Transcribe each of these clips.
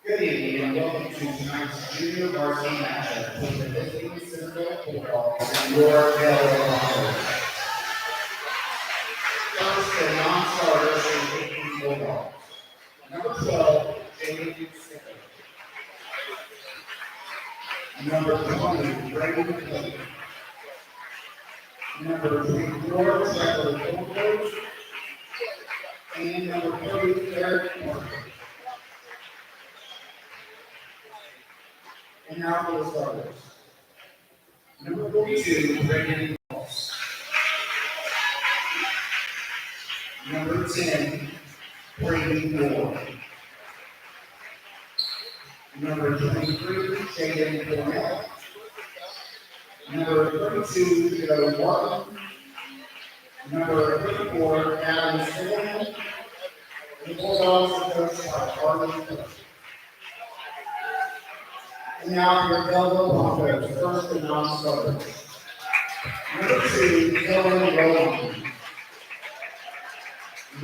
Good evening and welcome to tonight's junior varsity matchup between the visiting Centerville Bulldogs and your Delaware Broncos. First, the non-starters for the visiting Bulldogs. Number 12, Jamie Sickler. Number 20, Brady Blake. Number 24, Trevor Thornberg. And number 30, Eric Martin. And now for the starters. Number 42, Brandon Moss. Number 10, Brady Moore. Number 23, Shaden Cornell. Number 32, Joe Martin. Number 34, Adam Stillman. And the Bulldogs are coached by Harlan Cook. And now your Delaware Broncos, first and non-starters. Number 2, Dylan Rowan.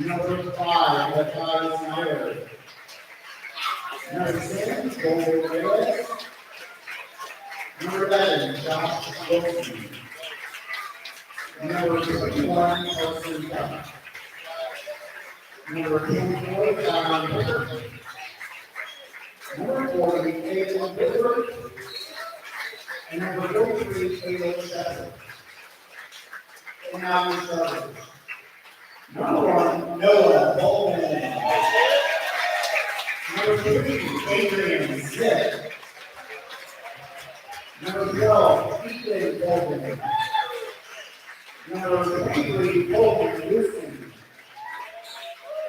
Number 5, Matthias Snyder. Number 10, Golden Reyes. Number 11, Josh Wilson. Number 21, Carson Cup. Number 24, John Ritter. Number 40, Caleb Woodward. And number 43, Caleb Shepard. And now your starters. Number 1, Noah Bowman. Number 3, Adrian Smith. Number 12, Ethan Golden. Number 23, Colton Wilson.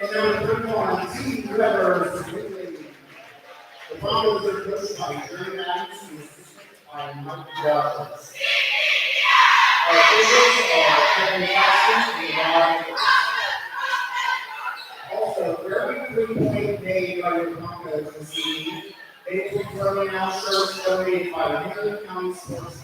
And number 31, T. Trevor Thornberg. The Broncos are coached by Jerry Maddox and assistant by Mike Roberts. Our officials are Kevin Jackson and Ryan. Also, for every 3-point made by the Broncos this evening, they will be throwing out shirts donated by the Henry County Sports.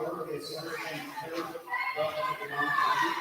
work is understanding code, welcome to the mountain.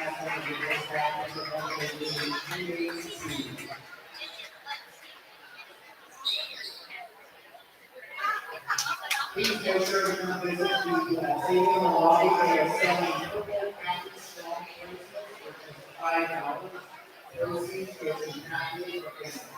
has one of the best ballparks of all the league, 382. Please make sure to come visit the table in the lobby. They are selling purple package strong bracelets for just $5. Proceeds go to Happy for Family.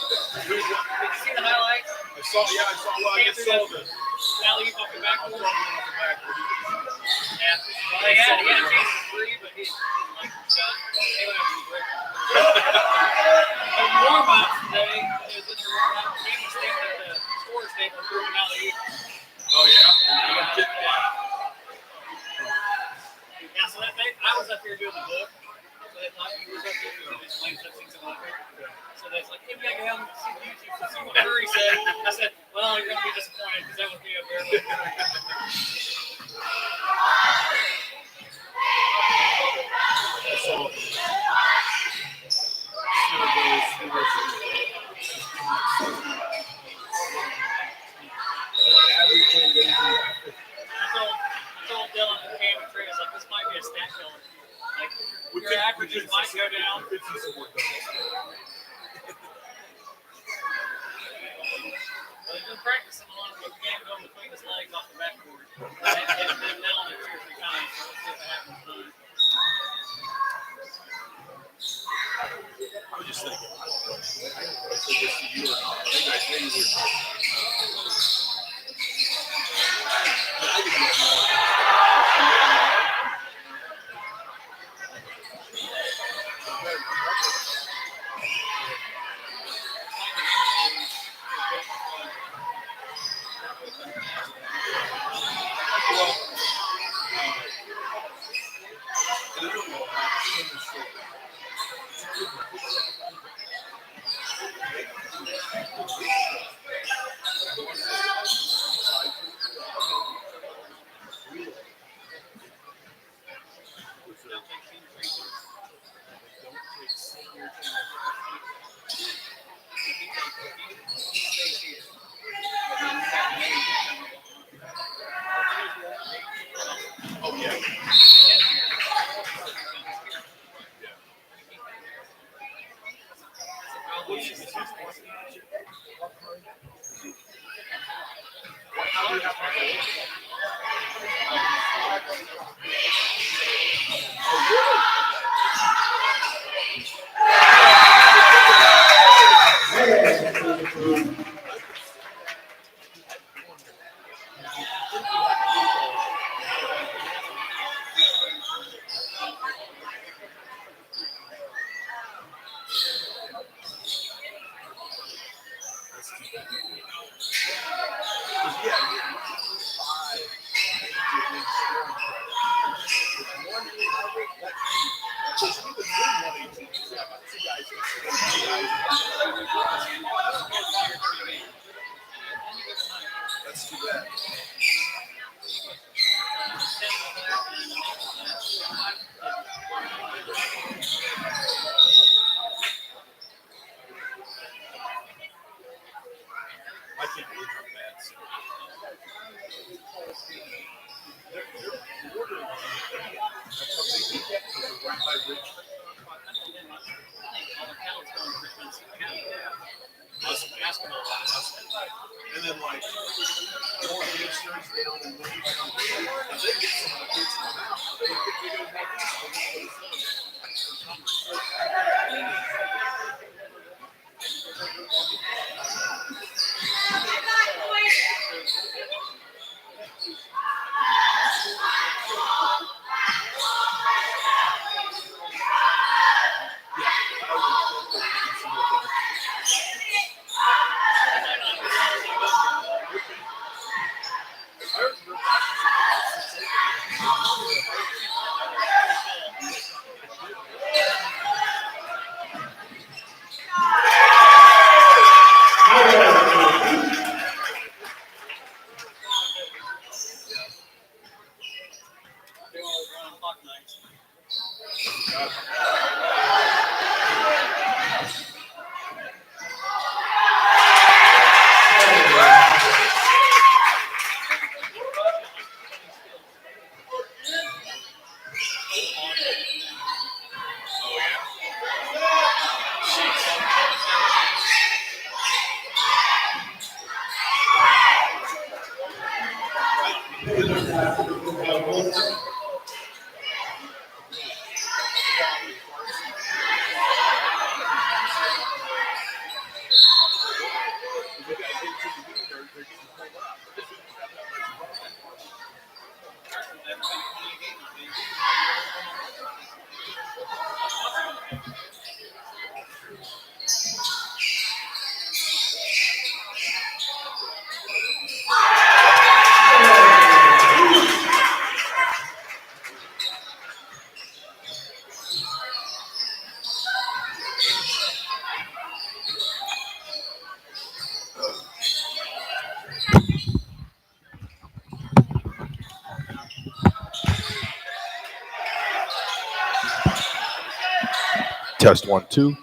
Did you see the highlights? I saw. Well, I just saw this. Alley off the backboard. Off the backboard. Yeah. Well, he had a chance for three, but he didn't like the shot. They went up quick. In warm-up today, it was in their warm-up. The game was staying at the scorer's table, threw an alley. Oh yeah. Yeah, so I was up here doing the book. So they thought you was up here doing this lane touching some up here. So they was like, hey, we gotta go out and see YouTube to see what Curry said. I said, well, you're gonna be disappointed because that was me up there. I told Dylan and Cam and Trey, I was like, this might be a stat killer. Like, your averages might go down. Well, he's been practicing a lot, but he can't go between his legs off the backboard. They've been down it 2 or 3 times, so let's see if it happens tonight. I was just thinking, I don't know. I said this to you or not. Maybe we were talking. I didn't know. That's too bad. I can't believe how bad. They're ordering on that's how they get that because they're right by Richmond. Basketball. And then like more hamstrings down and then and they get some of the kids come out. They go back Test 1, 2.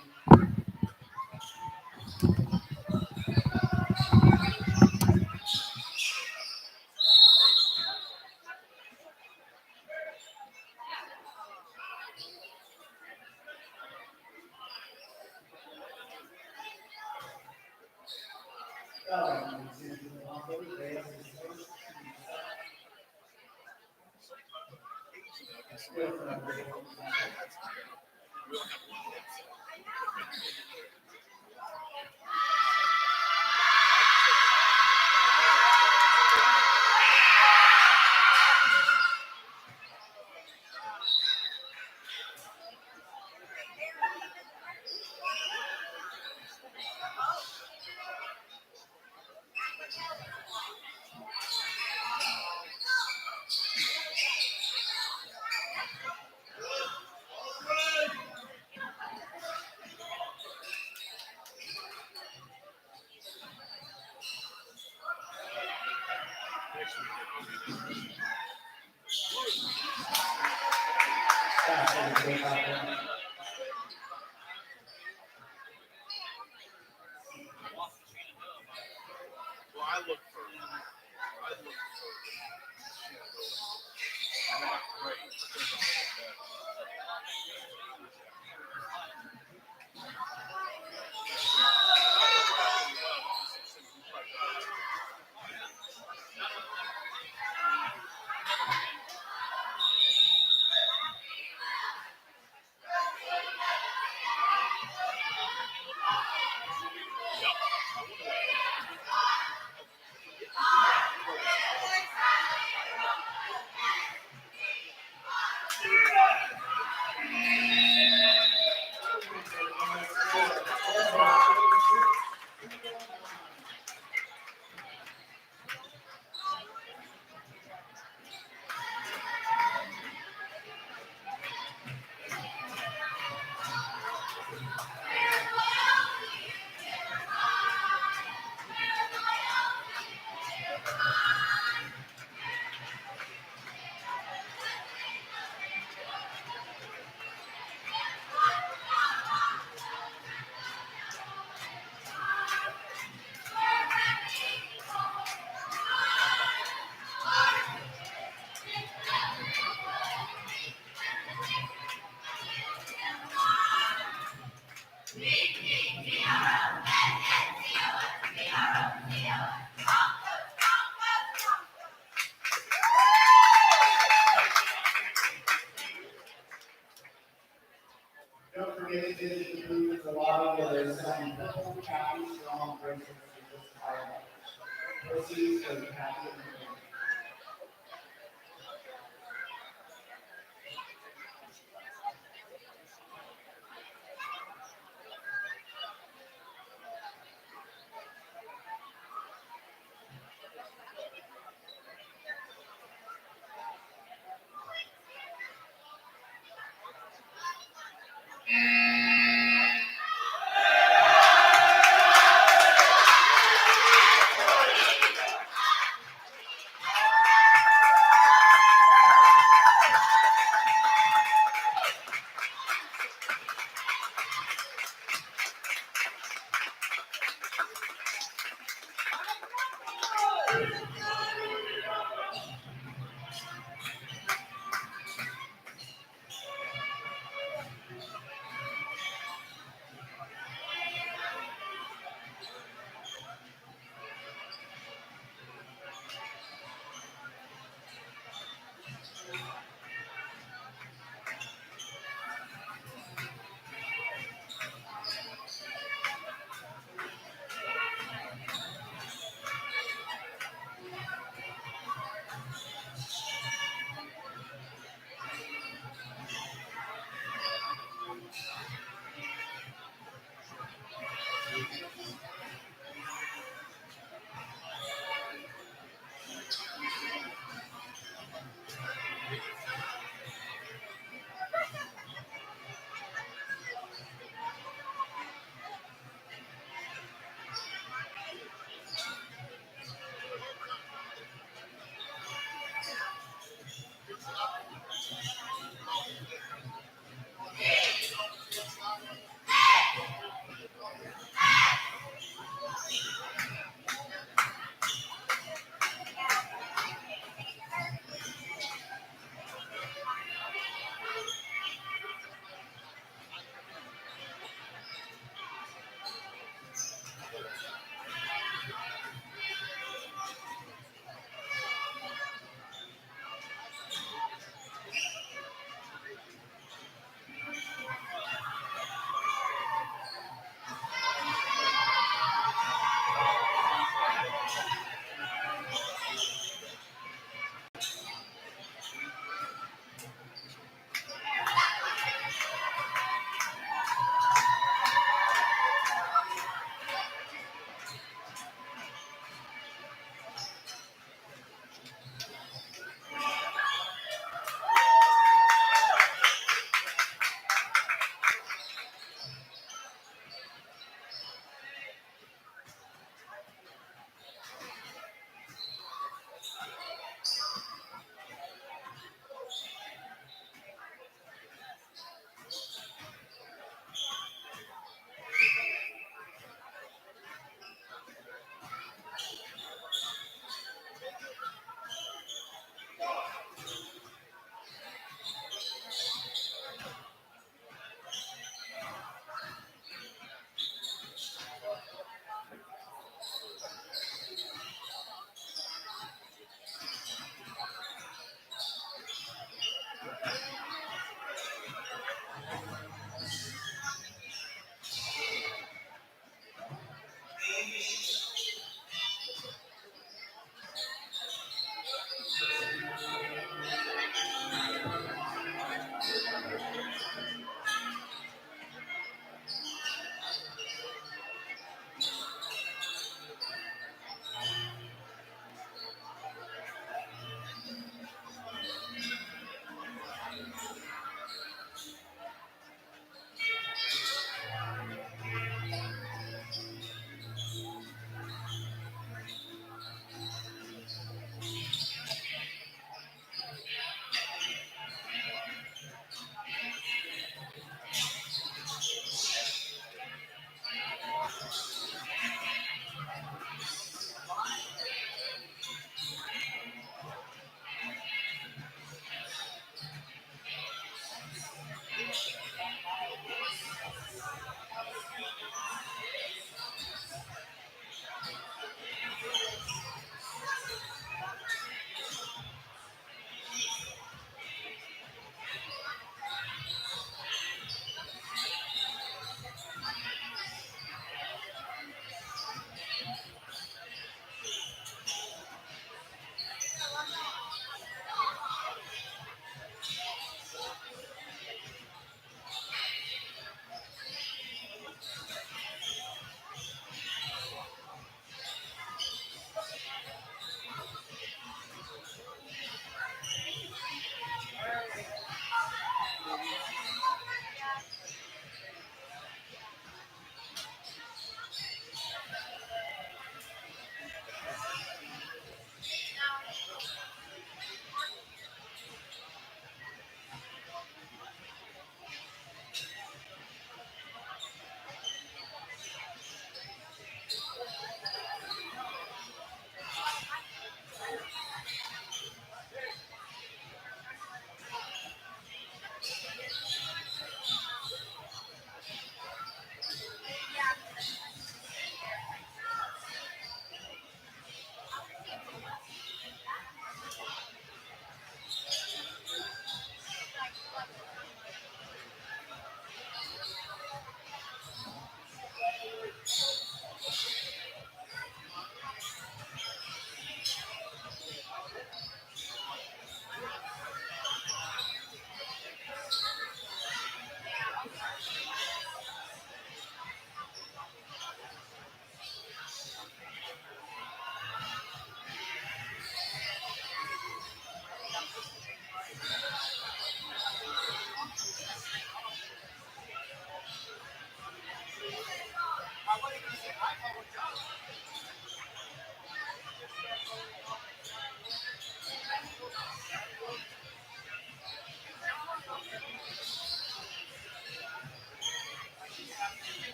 Well, I look for not great. Don't forget to visit the booth at the lobby where there's some purple, happy, strong bracelets for this fire. Proceeds go to Kathy and Mary.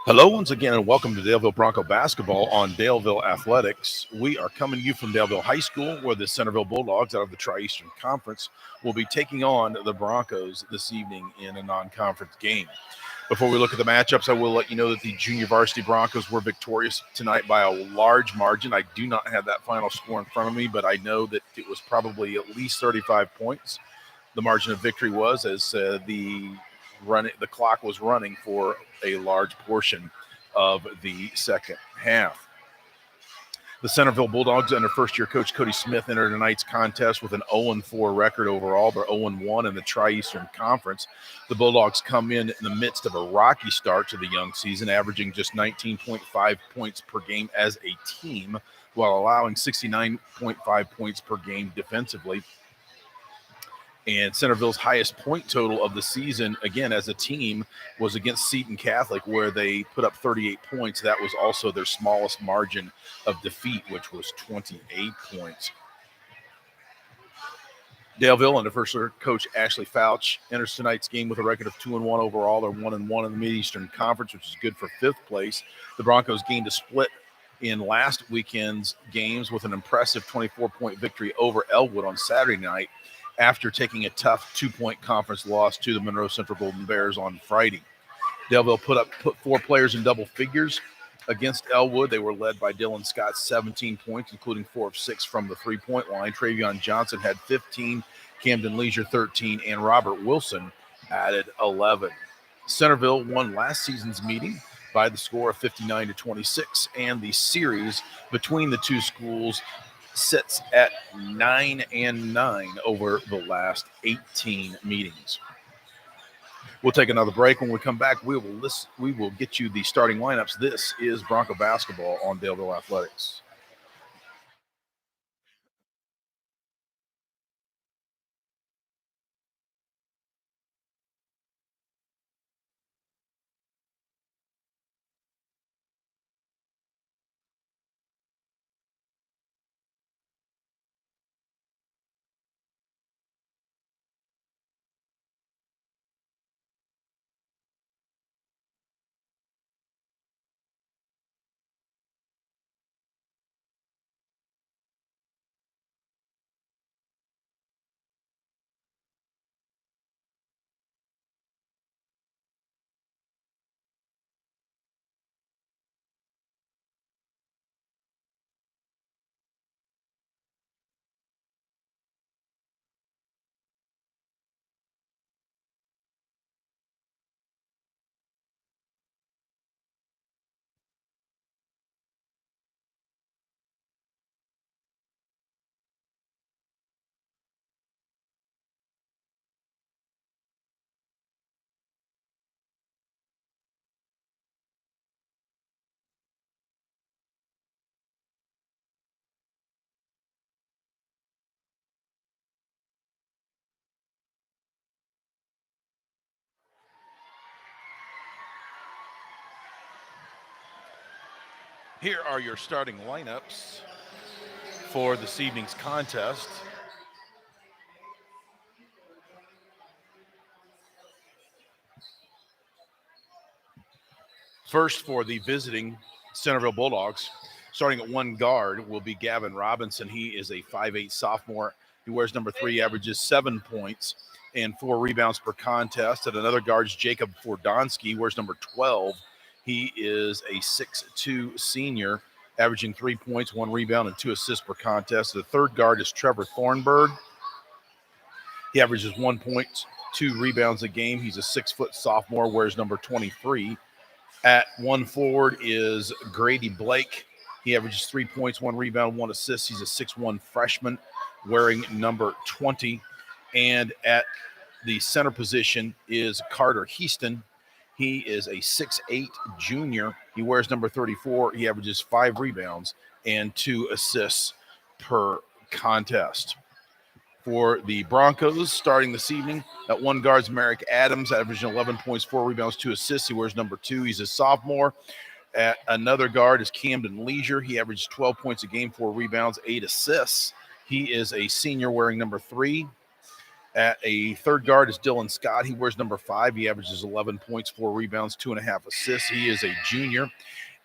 Hello, once again, and welcome to Daleville Bronco basketball on Daleville Athletics. We are coming to you from Daleville High School, where the Centerville Bulldogs out of the Tri-Eastern Conference will be taking on the Broncos this evening in a non-conference game. Before we look at the matchups, I will let you know that the junior varsity Broncos were victorious tonight by a large margin. I do not have that final score in front of me, but I know that it was probably at least 35 points. The margin of victory was as the clock was running for a large portion of the second half. The Centerville Bulldogs, under first-year coach Cody Smith, entered tonight's contest with an 0-4 record overall. They're 0-1 in the Tri-Eastern Conference. The Bulldogs come in the midst of a rocky start to the young season, averaging just 19.5 points per game as a team, while allowing 69.5 points per game defensively. And Centerville's highest point total of the season, again, as a team, was against Seton Catholic, where they put up 38 points. That was also their smallest margin of defeat, which was 28 points. Daleville, under first-year coach Ashley Fouch, enters tonight's game with a record of 2-1 overall. They're 1-1 in the Mid-Eastern Conference, which is good for fifth place. The Broncos gained a split in last weekend's games with an impressive 24-point victory over Elwood on Saturday night, after taking a tough 2-point conference loss to the Monroe Central Golden Bears on Friday. Daleville put four players in double figures against Elwood. They were led by Dylan Scott, 17 points, including 4 of 6 from the three-point line. Travion Johnson had 15, Camden Leisure 13, and Robert Wilson added 11. Centerville won last season's meeting by the score of 59-26, and the series between the two schools sits at 9-9 over the last 18 meetings. We'll take another break. When we come back, we will get you the starting lineups. This is Bronco basketball on Daleville Athletics. Here are your starting lineups for this evening's contest. First, for the visiting Centerville Bulldogs, starting at one guard will be Gavin Robinson. He is a 5'8 sophomore. He wears number 3, averages 7 points and 4 rebounds per contest. At another guard is Jacob Fordonsky, wears number 12. He is a 6'2 senior, averaging 3 points, 1 rebound, and 2 assists per contest. The third guard is Trevor Thornberg. He averages 1 point, 2 rebounds a game. He's a 6-foot sophomore, wears number 23. At one forward is Grady Blake. He averages 3 points, 1 rebound, 1 assist. He's a 6'1 freshman wearing number 20. And at the center position is Carter Heaston. He is a 6'8 junior. He wears number 34. He averages 5 rebounds and 2 assists per contest. For the Broncos, starting this evening, at one guard's Merrick Adams, averaging 11 points, 4 rebounds, 2 assists. He wears number 2. He's a sophomore. At another guard is Camden Leisure. He averages 12 points a game, 4 rebounds, 8 assists. He is a senior wearing number 3. At a third guard is Dylan Scott. He wears number 5. He averages 11 points, 4 rebounds, 2.5 assists. He is a junior.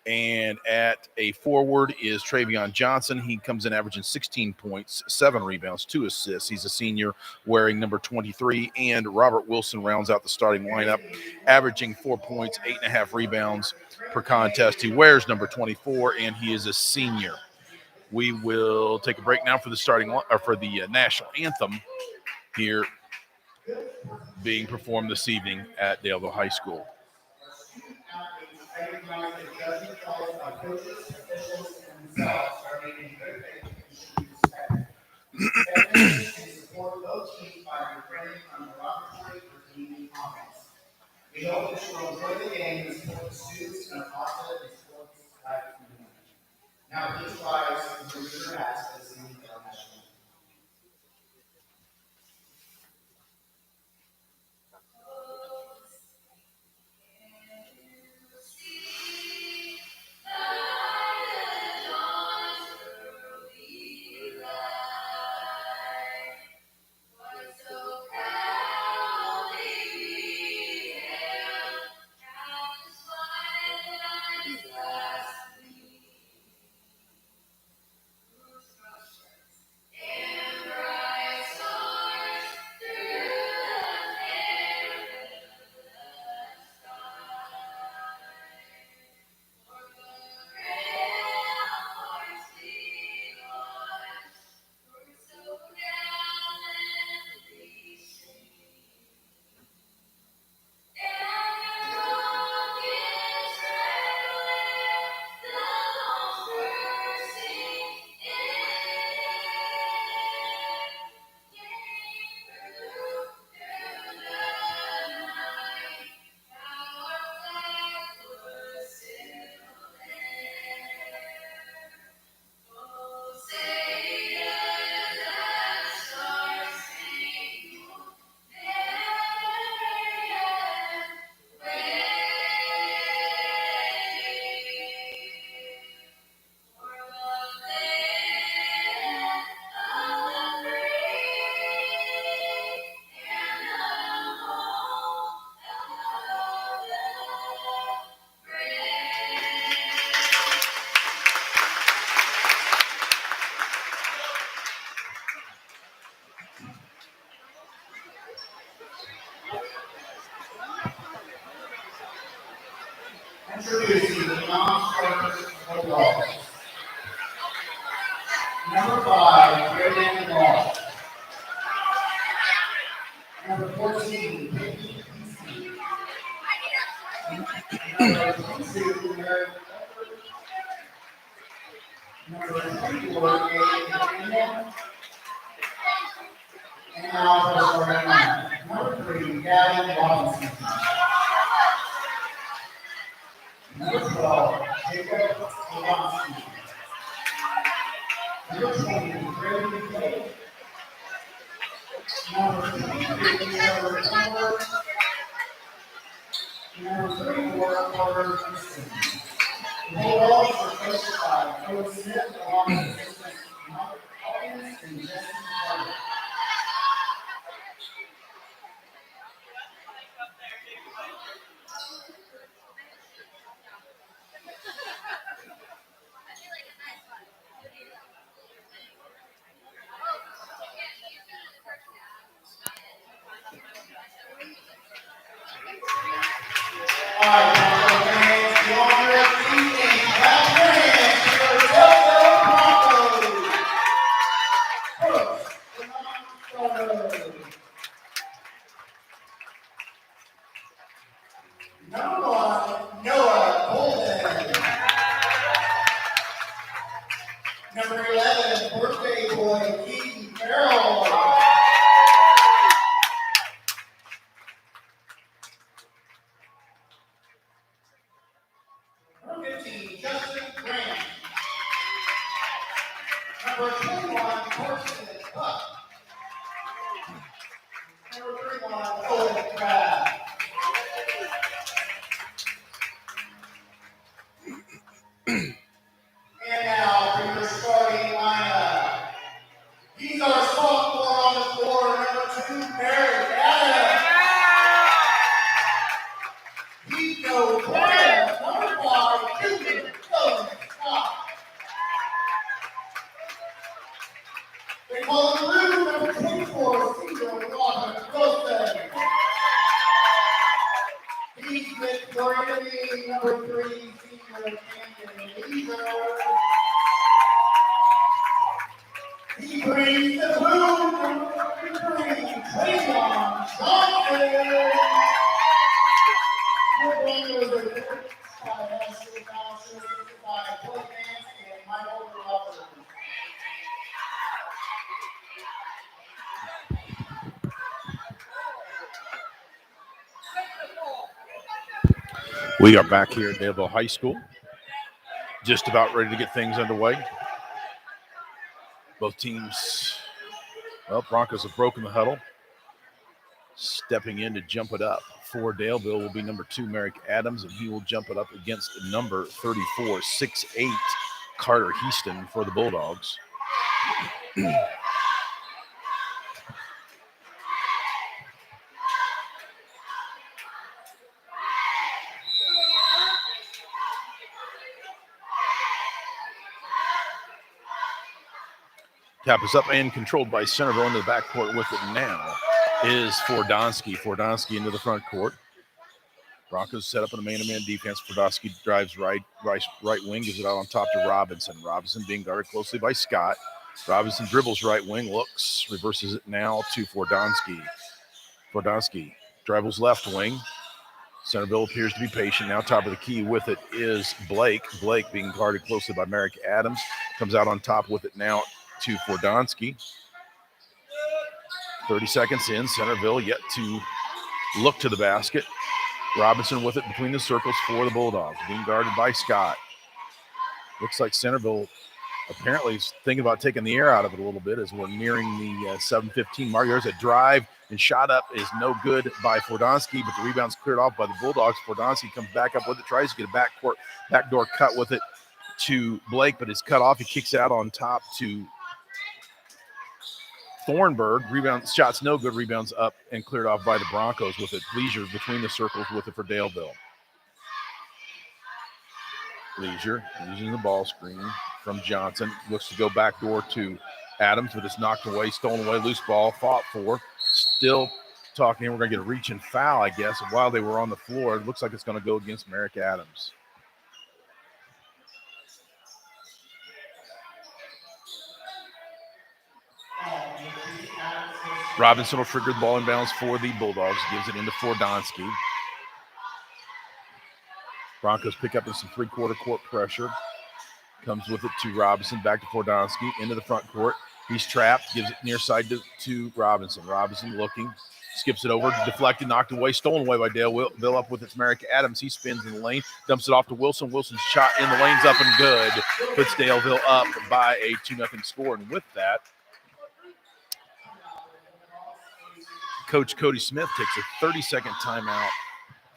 And at a forward is Travion Johnson. He comes in averaging 16 points, 7 rebounds, 2 assists. He's a senior wearing number 23. And Robert Wilson rounds out the starting lineup, averaging 4 points, 8.5 rebounds per contest. He wears number 24, and he is a senior. We will take a break now for the national anthem here being performed this evening at Daleville High School. Recognize that judgment calls by coaches, officials, and themselves are made in good faith and should be respected. We respect and support both teams by refraining from derogatory or demeaning comments. We hope that you will enjoy the game and support the students in a positive and sports-like community. Now please rise and remove your hats as we sing our national anthem. Introducing the non-starters Bulldogs. Number 5, Brandon Ball. Number 14, Peyton Peasy. Number 22, Merrick Edwards. Number 24, Anthem. And now for starting lineup. Number 3, Gavin Robinson. Number 12, Jacob Fordonsky. Number 20, Grady Blake. Number 23, Trevor Thornberg. Number 34, Carter Heaston. The Bulldogs are coached by Coach Smith, along with assistants Mike Hawkins and Jesse Carter. All right, Bronco fans, the honor of the evening. Clap your hands for the Centerville Broncos. First, number 1, Noah Golden. Number 11, birthday boy, Keaton Farrell. Number 15, Justin Grant. Number 21, Carson Buck. Number 31, Owen Crab. And now for your starting lineup. He's our sophomore on the floor, number 2, Barry Adams. Nico Graham, number 5, Junior Cohen Scott. They call him Lou, number 24, Cedar Robert Wilson. He's with Florida, number 3, Senior Camden Leader. He brings the blue, number 33, Trayon Johnson. Your Broncos are coached by Ashley Bowser, by Bill Vance and Michael Roberts. We are back here at Daleville High School, just about ready to get things underway. Both teams, well, Broncos have broken the huddle. Stepping in to jump it up for Daleville will be number 2, Merrick Adams, and he will jump it up against number 34, 6'8", Carter Heaston for the Bulldogs. Tap is up and controlled by Centerville into the backcourt with it now is Fordonsky. Fordonsky into the front court. Broncos set up in a man-to-man defense. Fordonsky drives right wing, gives it out on top to Robinson. Robinson being guarded closely by Scott. Robinson dribbles right wing, looks, reverses it now to Fordonsky. Fordonsky dribbles left wing. Centerville appears to be patient. Now top of the key with it is Blake. Blake being guarded closely by Merrick Adams. Comes out on top with it now to Fordonsky. 30 seconds in, Centerville yet to look to the basket. Robinson with it between the circles for the Bulldogs, being guarded by Scott. Looks like Centerville apparently is thinking about taking the air out of it a little bit as we're nearing the 7:15 mark. There's a drive and shot up is no good by Fordonsky, but the rebound's cleared off by the Bulldogs. Fordonsky comes back up with it, tries to get a backdoor cut with it to Blake, but it's cut off. He kicks out on top to Thornberg. Rebound shots no good. Rebounds up and cleared off by the Broncos with it. Leisure between the circles with it for Daleville. Leisure using the ball screen from Johnson. Looks to go backdoor to Adams, but it's knocked away, stolen away, loose ball, fought for. Still talking. We're going to get a reach and foul, I guess. While they were on the floor, it looks like it's going to go against Merrick Adams. Robinson will trigger the ball inbounds for the Bulldogs. Gives it into Fordonsky. Broncos pick up in some three-quarter court pressure. Comes with it to Robinson. Back to Fordonsky. Into the front court. He's trapped. Gives it near side to Robinson. Robinson looking. Skips it over. Deflected. Knocked away. Stolen away by Daleville. Up with its Merrick Adams. He spins in the lane. Dumps it off to Wilson. Wilson's shot in the lane's up and good. Puts Daleville up by a 2-0 score. And with that, Coach Cody Smith takes a 30-second timeout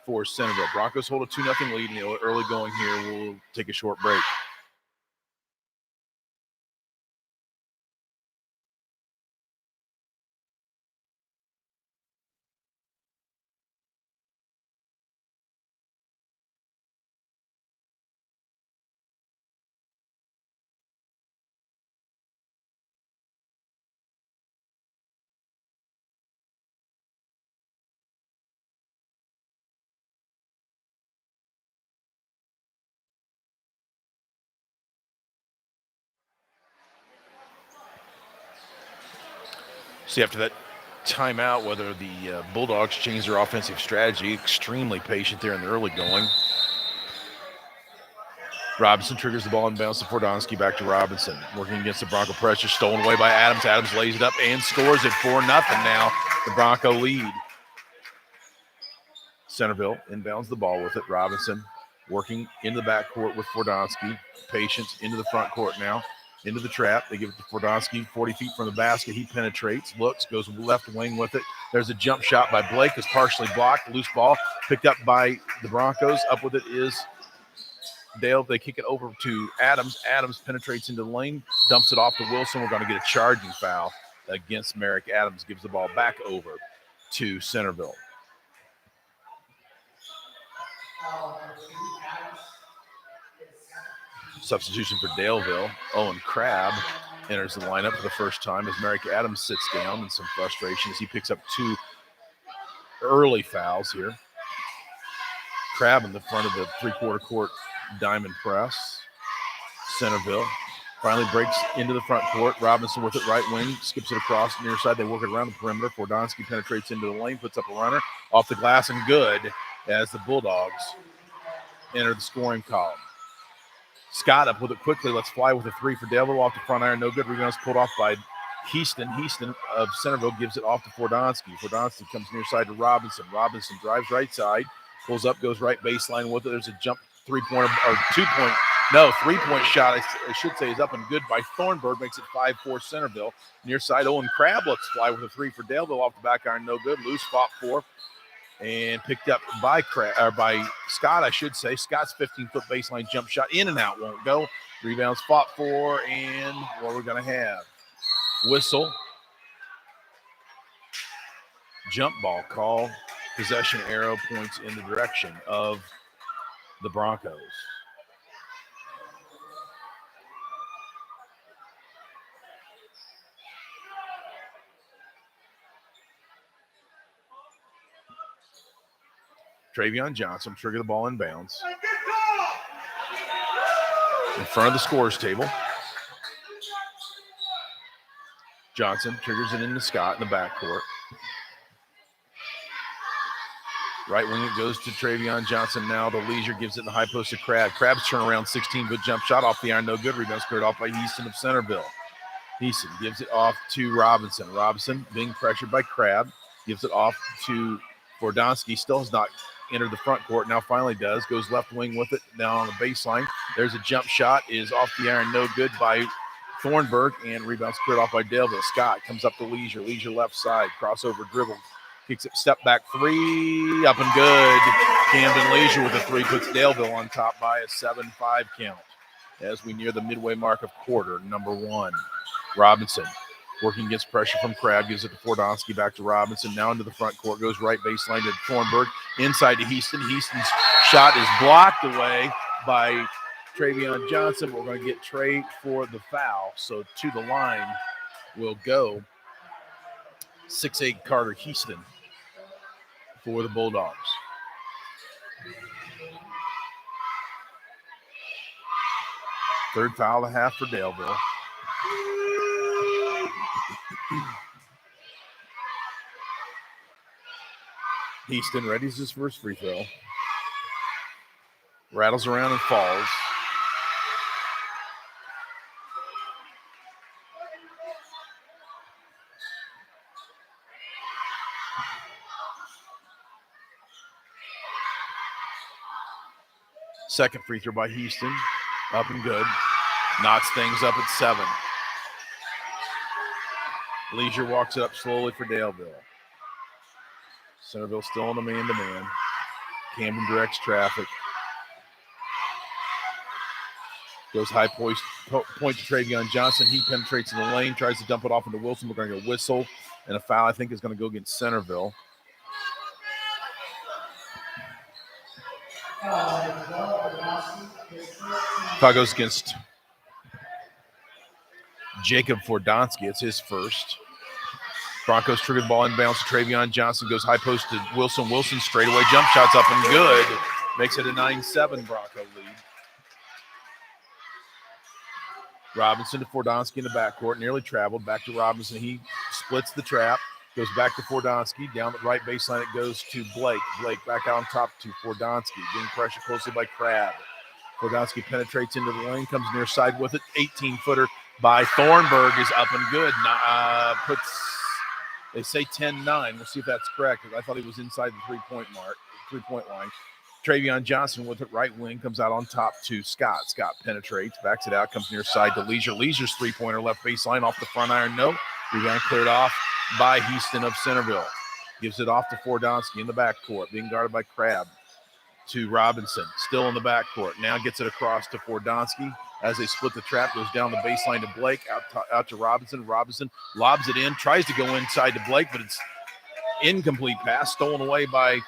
for Centerville. Broncos hold a 2-0 lead in the early going here. We'll take a short break. See, after that timeout, whether the Bulldogs change their offensive strategy, extremely patient there in the early going. Robinson triggers the ball and bounces to Fordonsky, back to Robinson. Working against the Bronco pressure, stolen away by Adams. Adams lays it up and scores it 4-0 now. The Bronco lead. Centerville inbounds the ball with it. Robinson working into the backcourt with Fordonsky. Patience into the front court now. Into the trap. They give it to Fordonsky, 40 feet from the basket. He penetrates, looks, goes left wing with it. There's a jump shot by Blake. It's partially blocked. Loose ball picked up by the Broncos. Up with it is Dale. They kick it over to Adams. Adams penetrates into the lane, dumps it off to Wilson. We're going to get a charging foul against Merrick. Adams gives the ball back over to Centerville. Substitution for Daleville. Owen Crabb enters the lineup for the first time as Merrick Adams sits down in some frustration as he picks up 2 early fouls here. Crabb in the front of the three-quarter court diamond press. Centerville finally breaks into the front court. Robinson with it right wing, skips it across the near side. They work it around the perimeter. Fordonsky penetrates into the lane, puts up a runner off the glass and good as the Bulldogs enter the scoring column. Scott up with it quickly. Let's fly with a 3 for Daleville off the front iron. No good. Rebounds pulled off by Heaston. Heaston of Centerville gives it off to Fordonsky. Fordonsky comes near side to Robinson. Robinson drives right side, pulls up, goes right baseline with it. There's a jump 3-point or 3-point shot, I should say, is up and good by Thornberg. Makes it 5-4 Centerville. Near side, Owen Crabb lets fly with a 3 for Daleville off the back iron. No good. Loose, fought for. And picked up by Scott, I should say. Scott's 15-foot baseline jump shot. In and out, won't go. Rebounds fought for, and what we're going to have. Whistle. Jump ball call. Possession arrow points in the direction of the Broncos. Travion Johnson trigger the ball in bounds. In front of the scorers table. Johnson triggers it into Scott in the backcourt. Right wing it goes to Travion Johnson now. The Leisure gives it in the high post to Crabb. Crabb's turnaround 16-foot jump shot off the iron. No good. Rebound squared off by Heaston of Centerville. Heaston gives it off to Robinson. Robinson being pressured by Crabb. Gives it off to Fordonsky. Still has not entered the front court. Now finally does. Goes left wing with it. Now on the baseline. There's a jump shot. Is off the iron. No good by Thornberg. And rebound squared off by Daleville. Scott comes up to Leisure. Leisure left side. Crossover dribble. Kicks it, step back 3, up and good. Camden Leisure with a 3 puts Daleville on top by a 7-5 count as we near the midway mark of quarter number 1. Robinson working against pressure from Crabb, gives it to Fordonsky, back to Robinson, now into the front court, goes right baseline to Thornberg, inside to Heaston. Heaston's shot is blocked away by Travion Johnson. We're going to get Trey for the foul, so to the line will go 6'8" Carter Heaston for the Bulldogs. Third foul of the half for Daleville. Heaston readies his first free throw. Rattles around and falls. Second free throw by Heaston. Up and good. Knots things up at 7. Leisure walks it up slowly for Daleville. Centerville still on a man-to-man. Camden directs traffic. Goes high point to Travion Johnson. He penetrates in the lane, tries to dump it off into Wilson. We're going to get a whistle, and a foul, I think, is going to go against Centerville. Foul goes against Jacob Fordonsky. It's his first. Broncos trigger the ball inbounds to Travion Johnson. Goes high post to Wilson. Wilson straightaway jump shots up and good. Makes it a 9-7 Bronco lead. Robinson to Fordonsky in the backcourt. Nearly traveled. Back to Robinson. He splits the trap, goes back to Fordonsky. Down the right baseline, it goes to Blake. Blake back out on top to Fordonsky, being pressured closely by Crabb. Fordonsky penetrates into the lane, comes near side with it. 18-footer by Thornberg is up and good. They say 10-9. We'll see if that's correct. I thought he was inside the three-point line. Travion Johnson with it, right wing, comes out on top to Scott. Scott penetrates, backs it out, comes near side to Leisure. Leisure's three-pointer left baseline off the front iron. No. Rebound cleared off by Houston of Centerville. Gives it off to Fordonsky in the backcourt, being guarded by Crabb. To Robinson, still in the backcourt. Now gets it across to Fordonsky as they split the trap. Goes down the baseline to Blake, out to Robinson. Robinson lobs it in, tries to go inside to Blake, but it's incomplete pass, stolen away by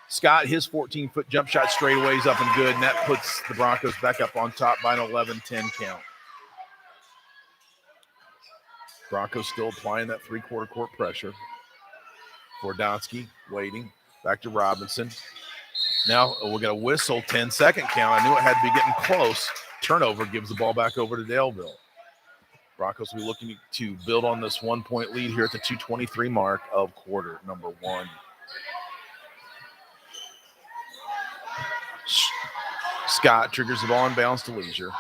Scott. His 14-foot jump shot straightaway is up and good, and that puts the Broncos back up on top by an 11-10 count. Broncos still applying that three-quarter court pressure. Fordonsky waiting, back to Robinson. Now we'll get a whistle, 10-second count. I knew it had to be getting close. Turnover gives the ball back over to Daleville. Broncos will be looking to build on this 1-point lead here at the 2:23 mark of quarter number 1. Scott triggers the ball and bounce to Leisure.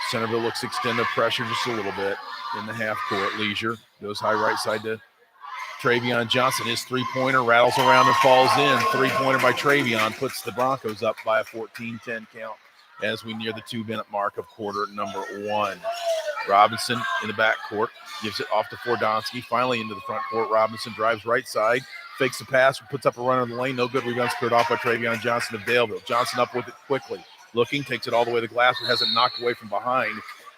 Centerville looks to extend the pressure just a little bit in the half court. Leisure goes high right side to Travion Johnson. His three-pointer rattles around and falls in. Three-pointer by Travion puts the Broncos up by a 14-10 count as we near the 2-minute mark of quarter number 1. Robinson in the backcourt gives it off to Fordonsky. Finally into the front court. Robinson drives right side, fakes the pass, puts up a runner in the lane. No good. Rebound cleared off by Travion Johnson of Daleville. Johnson up with it quickly. Looking, takes it all the way to the glass, but has it knocked away from behind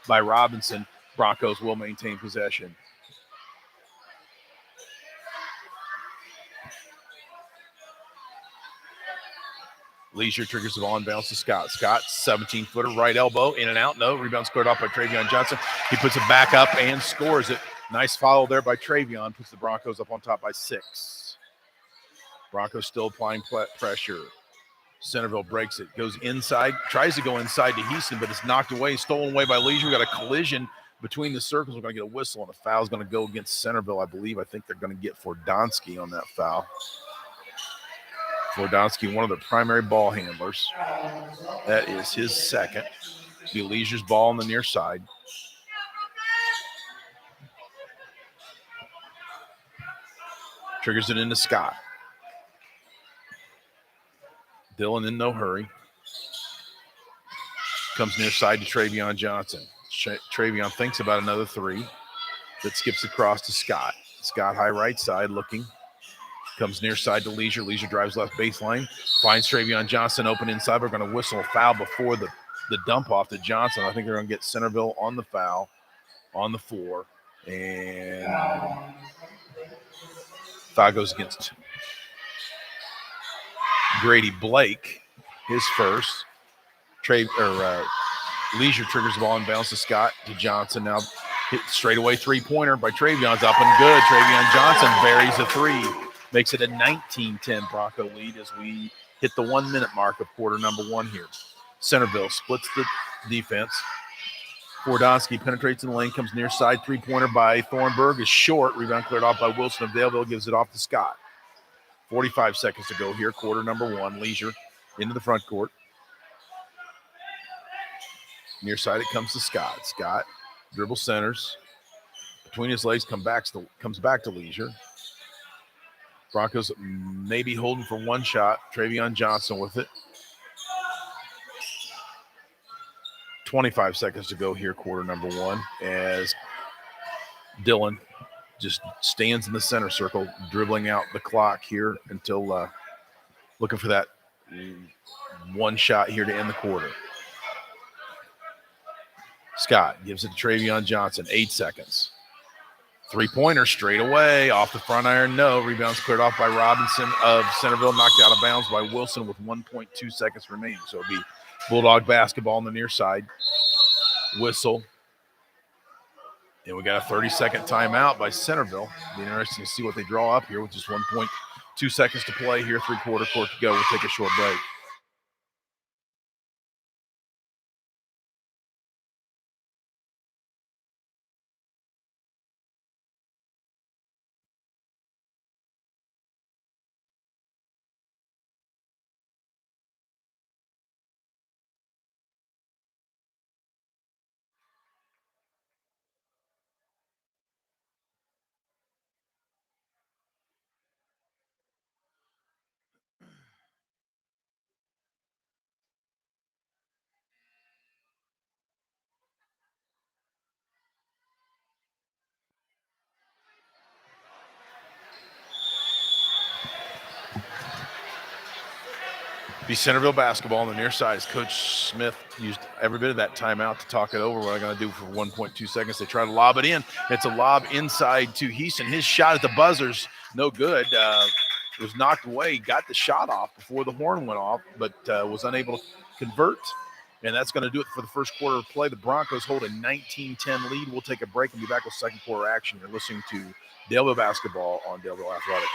by Robinson. Broncos will maintain possession. Leisure triggers the ball and bounces to Scott. Scott, 17-footer, right elbow, in and out. No, rebound scored off by Travion Johnson. He puts it back up and scores it. Nice follow there by Travion. Puts the Broncos up on top by 6. Broncos still applying pressure. Centerville breaks it, goes inside, tries to go inside to Houston, but it's knocked away, stolen away by Leisure. We got a collision between the circles. We're going to get a whistle, and the foul is going to go against Centerville, I believe. I think they're going to get Fordonsky on that foul. Fordonsky, one of the primary ball handlers. That is his second. Be Leisure's ball on the near side. Triggers it into Scott. Dillon in no hurry. Comes near side to Travion Johnson. Travion thinks about another three. That skips across to Scott. Scott high right side looking. Comes near side to Leisure. Leisure drives left baseline. Finds Travion Johnson open inside. We're going to whistle a foul before the dump off to Johnson. I think they're going to get Centerville on the foul on the floor. And foul goes against Grady Blake, his first. Leisure triggers the ball and bounces Scott to Johnson. Now hit straight away three-pointer by Travion's up and good. Travion Johnson buries a three. Makes it a 19-10 Bronco lead as we hit the 1-minute mark of quarter number 1 here. Centerville splits the defense. Fordonsky penetrates in the lane, comes near side. Three-pointer by Thornberg is short. Rebound cleared off by Wilson of Daleville, gives it off to Scott. 45 seconds to go here, quarter number 1. Leisure into the front court. Near side, it comes to Scott. Scott dribble centers. Between his legs, comes back to Leisure. Broncos maybe holding for one shot. Travion Johnson with it. 25 seconds to go here, quarter number 1, as Dillon just stands in the center circle, dribbling out the clock here until looking for that one shot here to end the quarter. Scott gives it to Travion Johnson, 8 seconds. Three-pointer straight away off the front iron. No. Rebounds cleared off by Robinson of Centerville, knocked out of bounds by Wilson with 1.2 seconds remaining. So it'll be Bulldog basketball on the near side. Whistle. And we got a 30-second timeout by Centerville. Be interesting to see what they draw up here with just 1.2 seconds to play here, three-quarter court to go. We'll take a short break. Be Centerville basketball on the near side. Coach Smith used every bit of that timeout to talk it over. What I'm going to do for 1.2 seconds. They try to lob it in. It's a lob inside to Heaston. His shot at the buzzer's no good. It was knocked away. Got the shot off before the horn went off, but was unable to convert. And that's going to do it for the first quarter of play. The Broncos hold a 19-10 lead. We'll take a break and be back with second quarter action. You're listening to Daleville basketball on Daleville Athletics.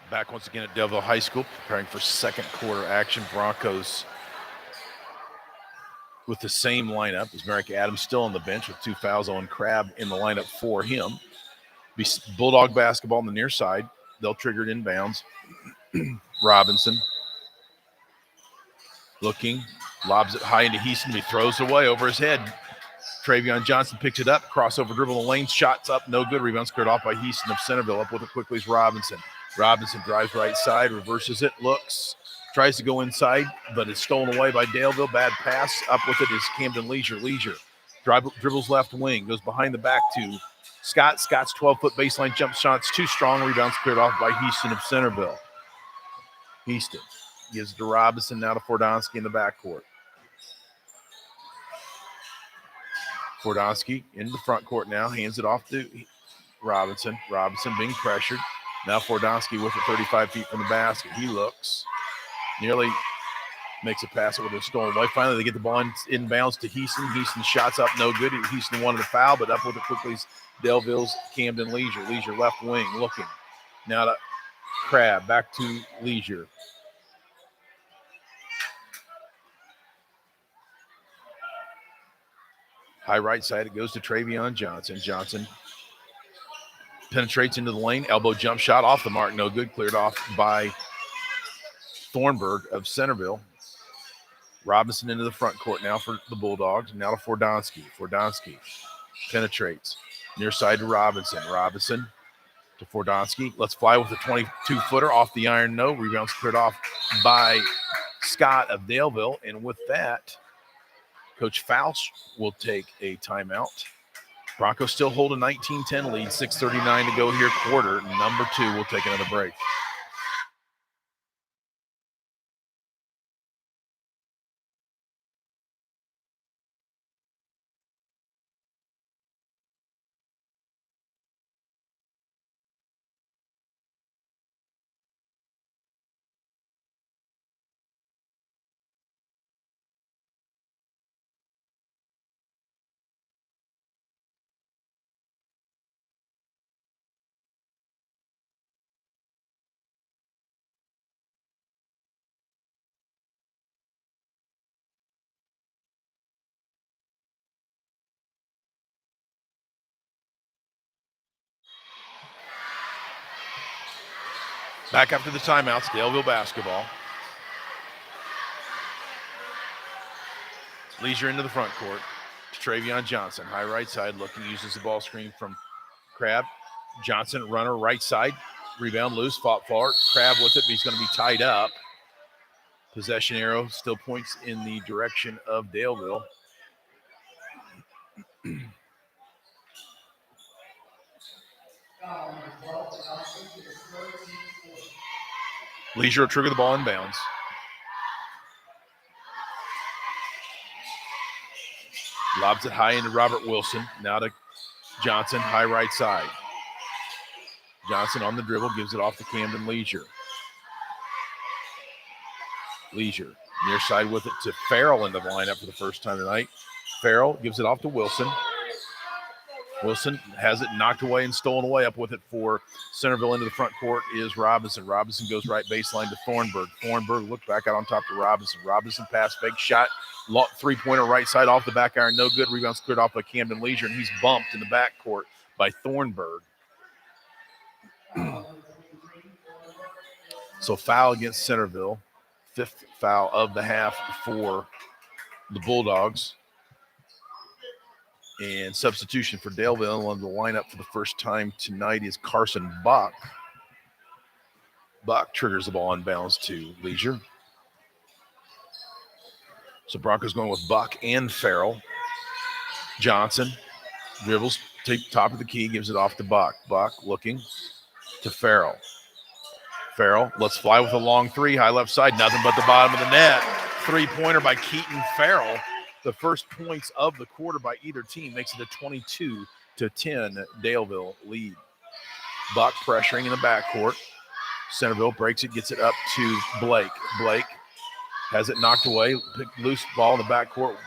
Back once again at Daleville High School, preparing for second quarter action. Broncos with the same lineup as Merrick Adams still on the bench with 2 fouls. Owen Crabb in the lineup for him. Be Bulldog basketball on the near side. They'll trigger it inbounds. Robinson looking, lobs it high into Heaston. He throws it away over his head. Travion Johnson picks it up, crossover dribble in the lane, shots up, no good. Rebound squared off by Heaston of Centerville. Up with it quickly is Robinson. Robinson drives right side, reverses it, looks, tries to go inside, but it's stolen away by Daleville. Bad pass. Up with it is Camden Leisure. Leisure dribbles left wing, goes behind the back to Scott. Scott's 12-foot baseline jump shot's too strong. Rebounds cleared off by Heaston of Centerville. Heaston gives it to Robinson, now to Fordonsky in the backcourt. Fordonsky into the front court now, hands it off to Robinson. Robinson being pressured. Now Fordonsky with it 35 feet from the basket. He looks, nearly makes a pass. It would have stolen away. Finally, they get the ball inbounds to Heaston. Heaston shots up, no good. Heaston wanted a foul, but up with it quickly is Daleville's Camden Leisure. Leisure left wing looking. Now to Crabb, back to Leisure. High right side, it goes to Travion Johnson. Johnson penetrates into the lane. Elbow jump shot off the mark. No good. Cleared off by Thornberg of Centerville. Robinson into the front court now for the Bulldogs. Now to Fordonsky. Fordonsky penetrates. Near side to Robinson. Robinson to Fordonsky. Let's fly with a 22-footer off the iron. No. Rebounds cleared off by Scott of Daleville. And with that, Coach Fausch will take a timeout. Broncos still hold a 19-10 lead, 6:39 to go here, quarter number 2. We'll take another break. Back after the timeouts, Daleville basketball. Leisure into the front court. Travion Johnson, high right side, looking, uses the ball screen from Crabb. Johnson, runner right side. Rebound loose, fought for it. Crabb with it, but he's going to be tied up. Possession arrow still points in the direction of Daleville. Leisure will trigger the ball in bounds. Lobs it high into Robert Wilson. Now to Johnson, high right side. Johnson on the dribble, gives it off to Camden Leisure. Leisure near side with it to Farrell in the lineup for the first time tonight. Farrell gives it off to Wilson. Wilson has it knocked away and stolen away. Up with it for Centerville into the front court is Robinson. Robinson goes right baseline to Thornberg. Thornberg looked back out on top to Robinson. Robinson pass, fake shot, three-pointer right side off the back iron. No good. Rebound cleared off by Camden Leisure, and he's bumped in the backcourt by Thornberg. So foul against Centerville. 5th foul of the half for the Bulldogs. And substitution for Daleville on the lineup for the first time tonight is Carson Buck. Buck triggers the ball inbounds to Leisure. So Broncos going with Buck and Farrell. Johnson dribbles, top of the key, gives it off to Buck. Buck looking to Farrell. Farrell, let's fly with a long three, high left side, nothing but the bottom of the net. Three-pointer by Keaton Farrell. The first points of the quarter by either team makes it a 22-10 Daleville lead. Buck pressuring in the backcourt. Centerville breaks it, gets it up to Blake. Blake has it knocked away. Loose ball in the backcourt,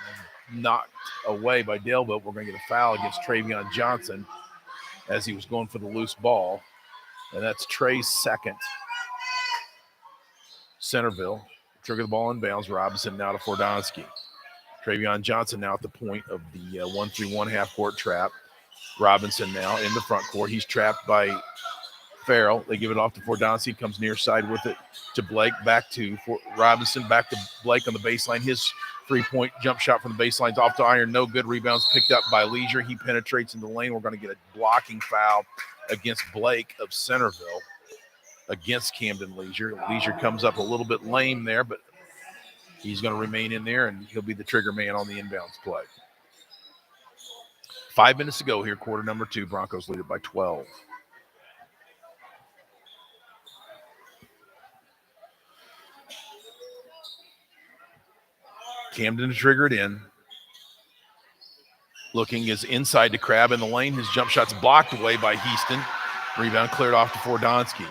knocked away by Daleville. We're going to get a foul against Travion Johnson as he was going for the loose ball. And that's Trey's second. Centerville trigger the ball in bounds. Robinson now to Fordonsky. Travion Johnson now at the point of the 1-3-1 half-court trap. Robinson now in the front court. He's trapped by Farrell. They give it off to Fordonsky. Comes near side with it to Blake. Back to Robinson. Back to Blake on the baseline. His three-point jump shot from the baseline is off to iron. No good. Rebounds picked up by Leisure. He penetrates in the lane. We're going to get a blocking foul against Blake of Centerville against Camden Leisure. Leisure comes up a little bit lame there, but he's going to remain in there, and he'll be the trigger man on the inbounds play. 5 minutes to go here, quarter number 2. Broncos lead it by 12. Camden to trigger it in. Looking is inside to Crab in the lane. His jump shot's blocked away by Heaston. Rebound cleared off to Fordonsky.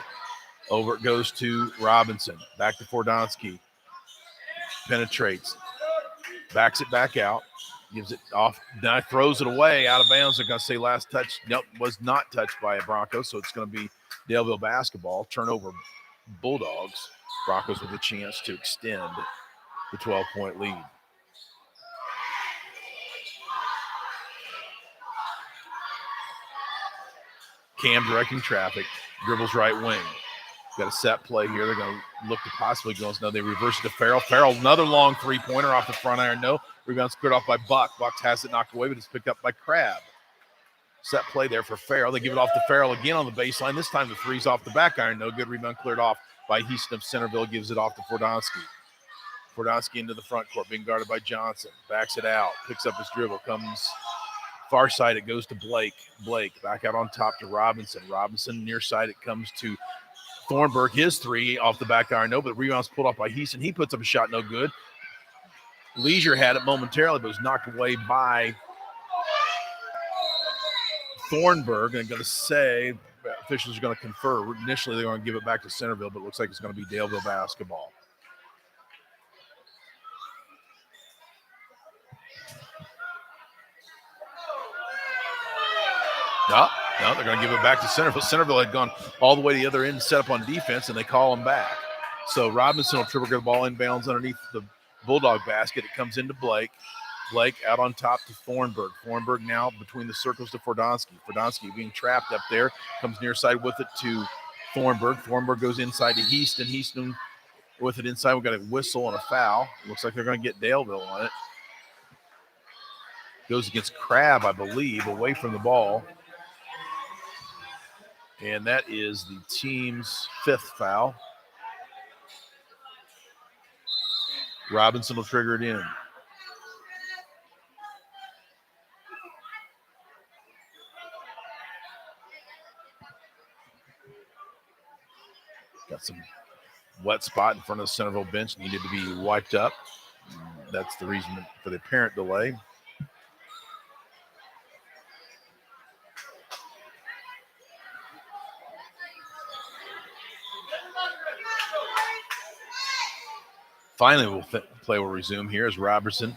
Over it goes to Robinson. Back to Fordonsky. Penetrates. Backs it back out. Gives it off. Now throws it away out of bounds. They're going to say last touch. Nope, was not touched by a Bronco. So it's going to be Daleville basketball. Turnover Bulldogs. Broncos with a chance to extend the 12-point lead. Cam directing traffic. Dribbles right wing. Got a set play here. They're going to look to possibly go. No, they reverse it to Farrell. Farrell, another long three-pointer off the front iron. No. Rebound's cleared off by Buck. Buck has it knocked away, but it's picked up by Crab. Set play there for Farrell. They give it off to Farrell again on the baseline. This time the three's off the back iron. No good. Rebound cleared off by Heaston of Centerville. Gives it off to Fordonsky. Fordonsky into the front court, being guarded by Johnson. Backs it out. Picks up his dribble. Comes far side. It goes to Blake. Blake back out on top to Robinson. Robinson near side. It comes to Thornberg. His three off the back iron. No, but rebound's pulled off by Heaston. He puts up a shot. No good. Leisure had it momentarily, but was knocked away by Thornberg. And I'm going to say officials are going to confer. Initially, they're going to give it back to Centerville, but it looks like it's going to be Daleville basketball. No, they're going to give it back to Centerville. Centerville had gone all the way to the other end, set up on defense, and they call them back. So Robinson will triple get the ball inbounds underneath the Bulldog basket. It comes into Blake. Blake out on top to Thornberg. Thornberg now between the circles to Fordonsky. Fordonsky being trapped up there. Comes near side with it to Thornberg. Thornberg goes inside to Heaston. Heaston with it inside. We've got a whistle and a foul. Looks like they're going to get Daleville on it. Goes against Crab, I believe, away from the ball. And that is the team's 5th foul. Robinson will trigger it in. Got some wet spot in front of the Centerville bench. Needed to be wiped up. That's the reason for the apparent delay. Finally, play will resume here as Robertson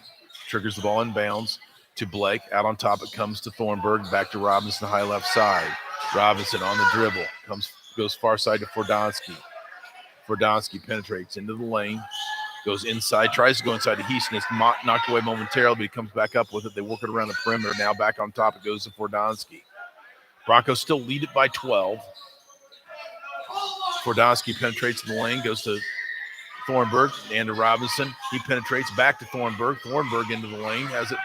triggers the ball in bounds to Blake. Out on top, it comes to Thornberg. Back to Robinson, high left side. Robinson on the dribble. Goes far side to Fordonsky. Fordonsky penetrates into the lane. Goes inside. Tries to go inside to Heaston. It's knocked away momentarily, but he comes back up with it. They work it around the perimeter. Now back on top, it goes to Fordonsky. Broncos still lead it by 12. Fordonsky penetrates the lane. Goes to Thornberg and to Robinson. He penetrates back to Thornberg. Thornberg into the lane. Has it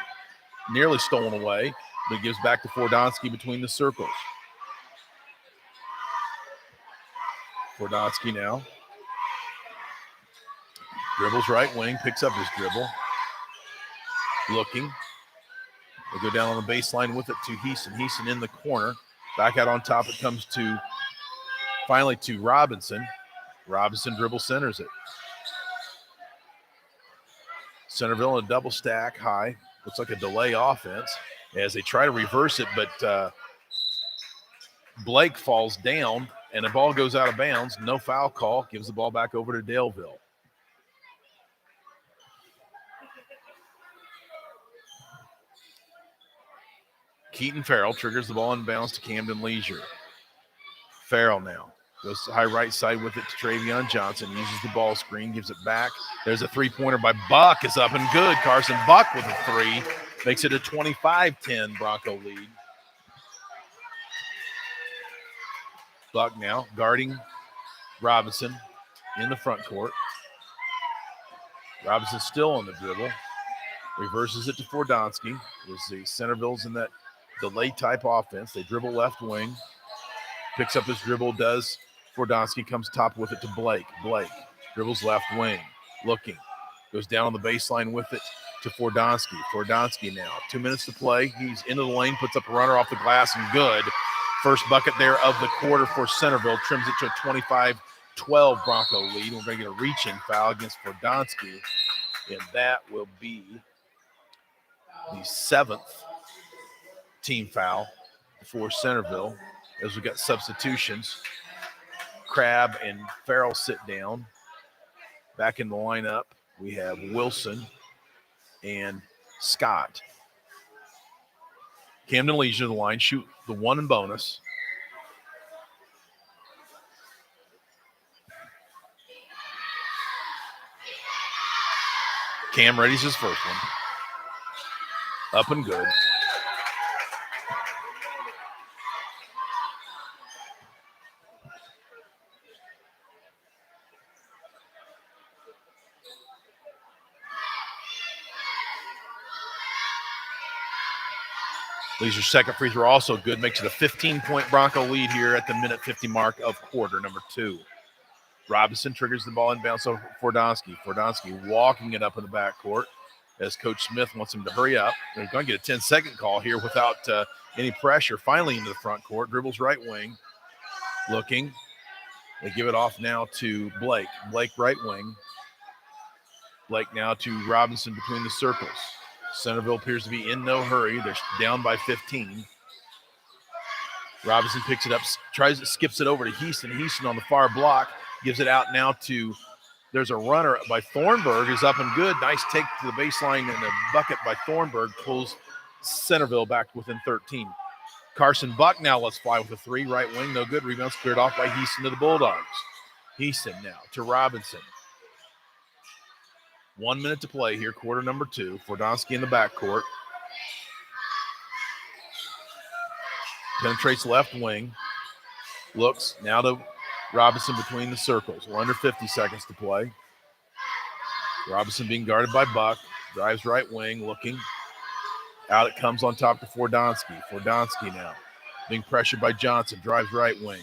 nearly stolen away, but gives back to Fordonsky between the circles. Fordonsky now. Dribbles right wing, picks up his dribble. Looking. They go down on the baseline with it to Heaston. Heaston in the corner. Back out on top, it comes to, finally to Robinson. Robinson dribble centers it. Centerville in a double stack high. Looks like a delay offense as they try to reverse it, but Blake falls down and the ball goes out of bounds. No foul call. Gives the ball back over to Daleville. Keaton Farrell triggers the ball in bounds to Camden Leisure. Farrell now goes to high right side with it to Travion Johnson. Uses the ball screen, gives it back. There's a three-pointer by Buck. Is up and good. Carson Buck with a three. Makes it a 25-10 Bronco lead. Buck now guarding Robinson in the front court. Robinson still on the dribble. Reverses it to Fordonsky. The Centerville's in that delay type offense. They dribble left wing. Picks up his dribble, does. Fordonsky comes top with it to Blake. Blake dribbles left wing. Looking. Goes down on the baseline with it to Fordonsky. Fordonsky now. 2 minutes to play. He's into the lane, puts up a runner off the glass and good. First bucket there of the quarter for Centerville. Trims it to a 25-12 Bronco lead. We're going to get a reaching foul against Fordonsky. And that will be the 7th team foul for Centerville as we got substitutions. Crabb and Farrell sit down. Back in the lineup, we have Wilson and Scott. Camden Leisure, the line, shoot the one and bonus. Cam ready's his first one. Up and good. Leisure's second free throw also good. Makes it a 15-point Bronco lead here at the minute 50 mark of quarter number 2. Robinson triggers the ball inbound, so Fordonsky. Fordonsky walking it up in the backcourt as Coach Smith wants him to hurry up. They're going to get a 10-second call here without any pressure. Finally into the front court. Dribbles right wing. Looking. They give it off now to Blake. Blake right wing. Blake now to Robinson between the circles. Centerville appears to be in no hurry. They're down by 15. Robinson picks it up, skips it over to Heaston. Heaston on the far block, gives it out now to, there's a runner by Thornberg, is up and good. Nice take to the baseline and a bucket by Thornberg pulls Centerville back within 13. Carson Buck now lets fly with a three, right wing, no good. Rebounds cleared off by Heaston to the Bulldogs. Heaston now to Robinson. 1 minute to play here, quarter number 2. Fordonsky in the backcourt. Penetrates left wing. Looks now to Robinson between the circles. We're under 50 seconds to play. Robinson being guarded by Buck. Drives right wing, looking. Out it comes on top to Fordonsky. Fordonsky now being pressured by Johnson. Drives right wing.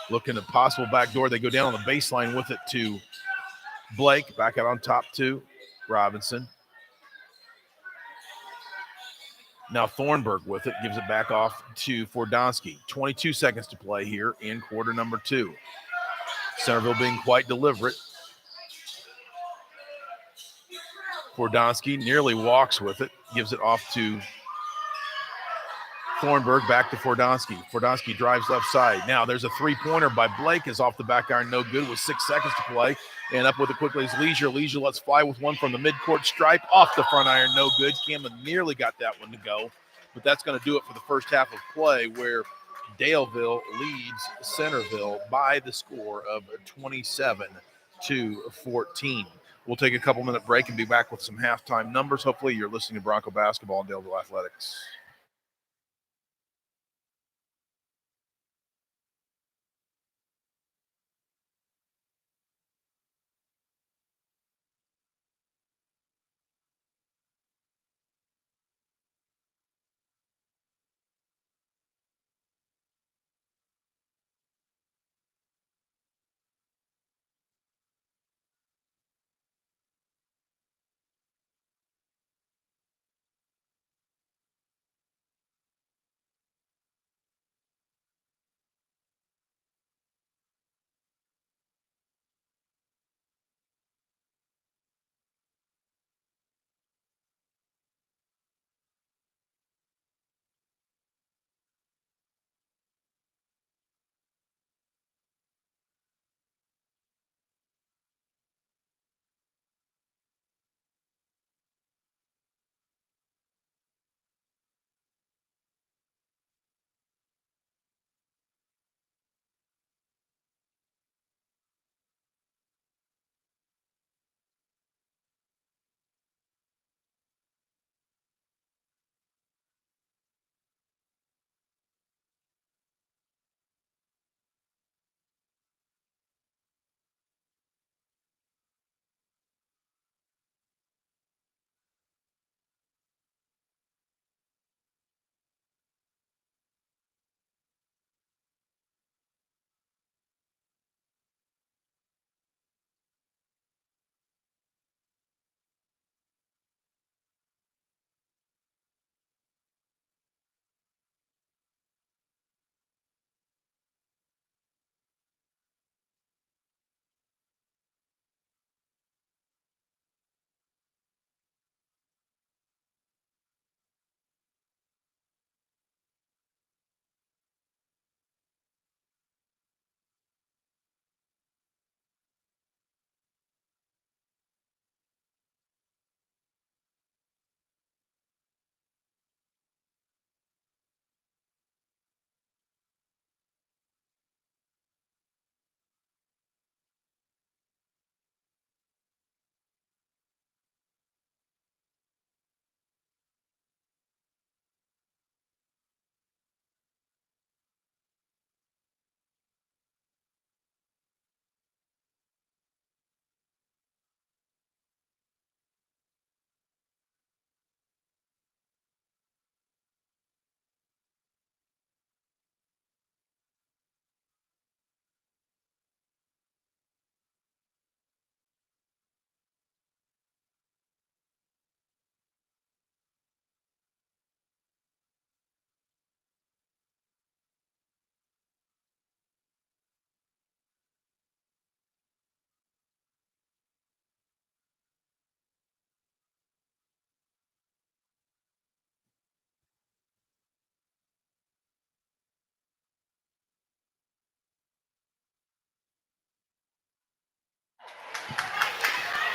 Looking at possible backdoor. They go down on the baseline with it to Blake. Back out on top to Robinson. Now Thornberg with it. Gives it back off to Fordonsky. 22 seconds to play here in quarter number 2. Centerville being quite deliberate. Fordonsky nearly walks with it. Gives it off to Thornberg back to Fordonsky. Fordonsky drives left side. Now there's a three-pointer by Blake, is off the back iron, no good with 6 seconds to play. And up with it quickly is Leisure. Leisure lets fly with one from the midcourt stripe, off the front iron, no good. Cameron nearly got that one to go, but that's going to do it for the first half of play, where Daleville leads Centerville by the score of 27-14. We'll take a couple-minute break and be back with some halftime numbers. Hopefully you're listening to Bronco Basketball and Daleville Athletics.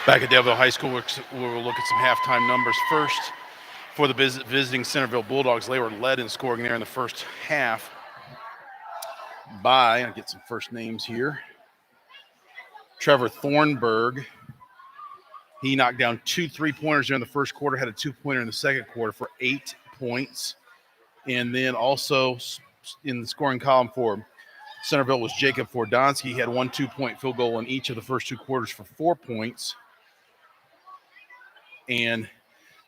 Back at Daleville High School, we'll look at some halftime numbers first. For the visiting Centerville Bulldogs, they were led in scoring there in the first half by, I'll get some first names here, Trevor Thornberg. He knocked down 2 3-pointers during the first quarter, had a 2-pointer in the second quarter for 8 points. And then also in the scoring column for Centerville was Jacob Fordonsky. He had 1 2-point field goal in each of the first 2 quarters for 4 points. And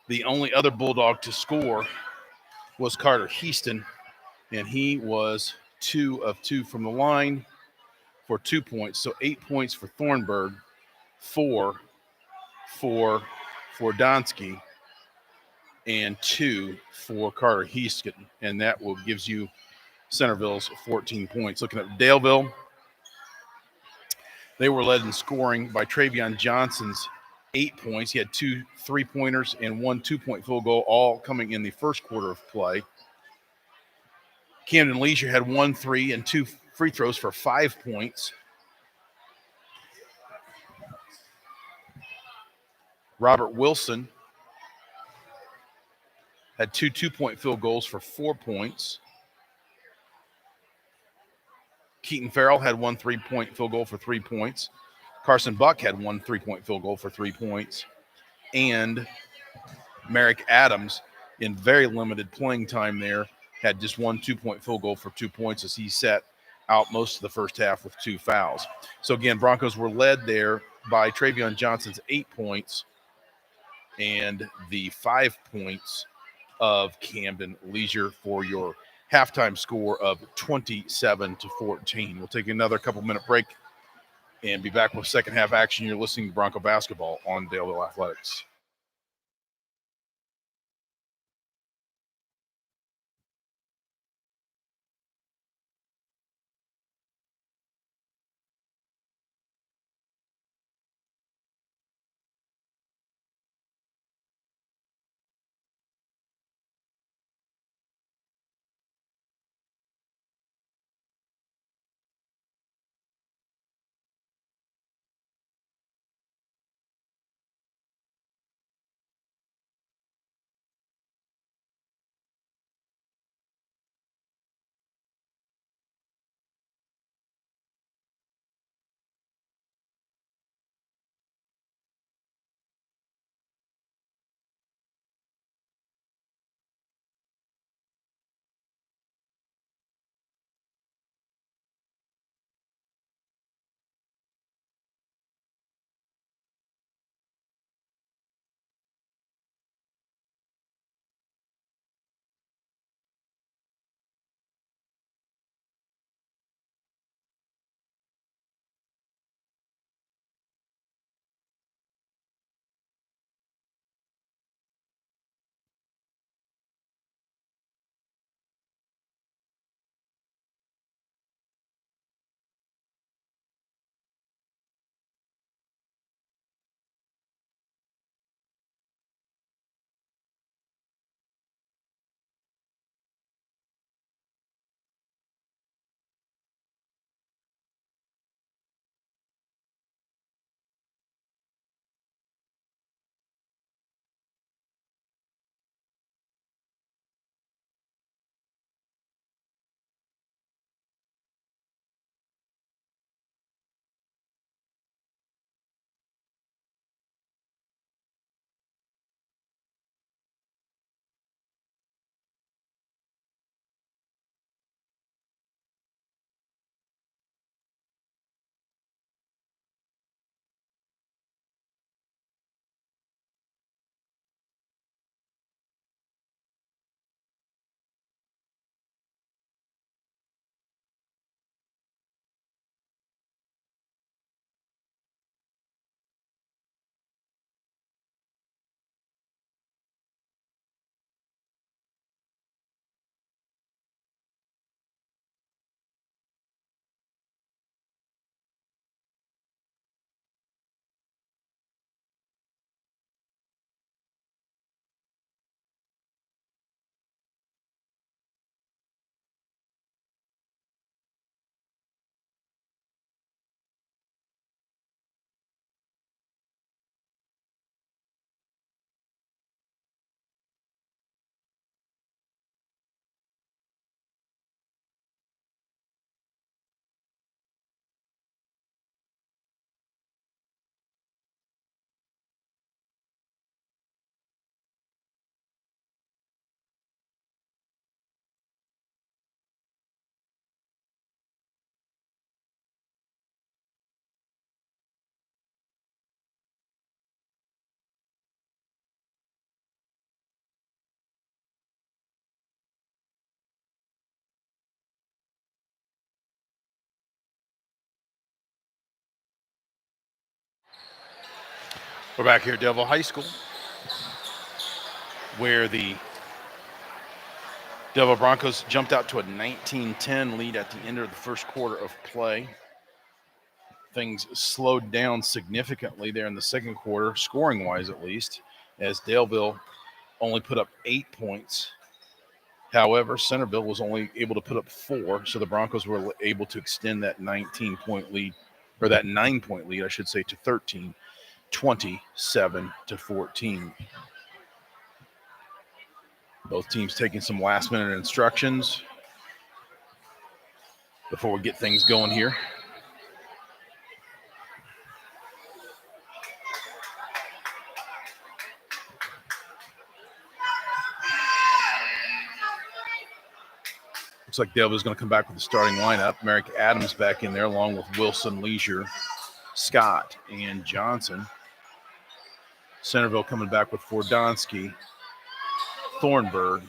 the only other Bulldog to score was Carter Heaston, and he was 2 of 2 from the line for 2 points. So 8 points for Thornburg, 4 for Donsky, and 2 for Carter Heaston. And that gives you Centerville's 14 points. Looking at Daleville, they were led in scoring by Travion Johnson's 8 points. He had 2 3-pointers and 1 2-point field goal, all coming in the first quarter of play. Camden Leisure had 1 3 and 2 free throws for 5 points. Robert Wilson had 2 2-point field goals for 4 points. Keaton Farrell had 1 3-point field goal for 3 points. Carson Buck had 1 3-point field goal for 3 points. And Merrick Adams, in very limited playing time there, had just 1 2-point field goal for 2 points as he sat out most of the first half with 2 fouls. So again, Broncos were led there by Travion Johnson's 8 points and the 5 points of Camden Leisure for your halftime score of 27-14. We'll take another couple-minute break and be back with second half action. You're listening to Bronco Basketball on Daleville Athletics. We're back here at Daleville High School, where the Daleville Broncos jumped out to a 19-10 lead at the end of the first quarter of play. Things slowed down significantly there in the second quarter, scoring-wise at least, as Daleville only put up 8 points However, Centerville was only able to put up 4, so the Broncos were able to extend that 19-point lead, or that 9-point lead, I should say, to 13, 27-14. Both teams taking some last-minute instructions before we get things going here. Looks like Delville's going to come back with the starting lineup. Merrick Adams back in there along with Wilson, Leisure, Scott, and Johnson. Centerville coming back with Fordonsky, Thornberg,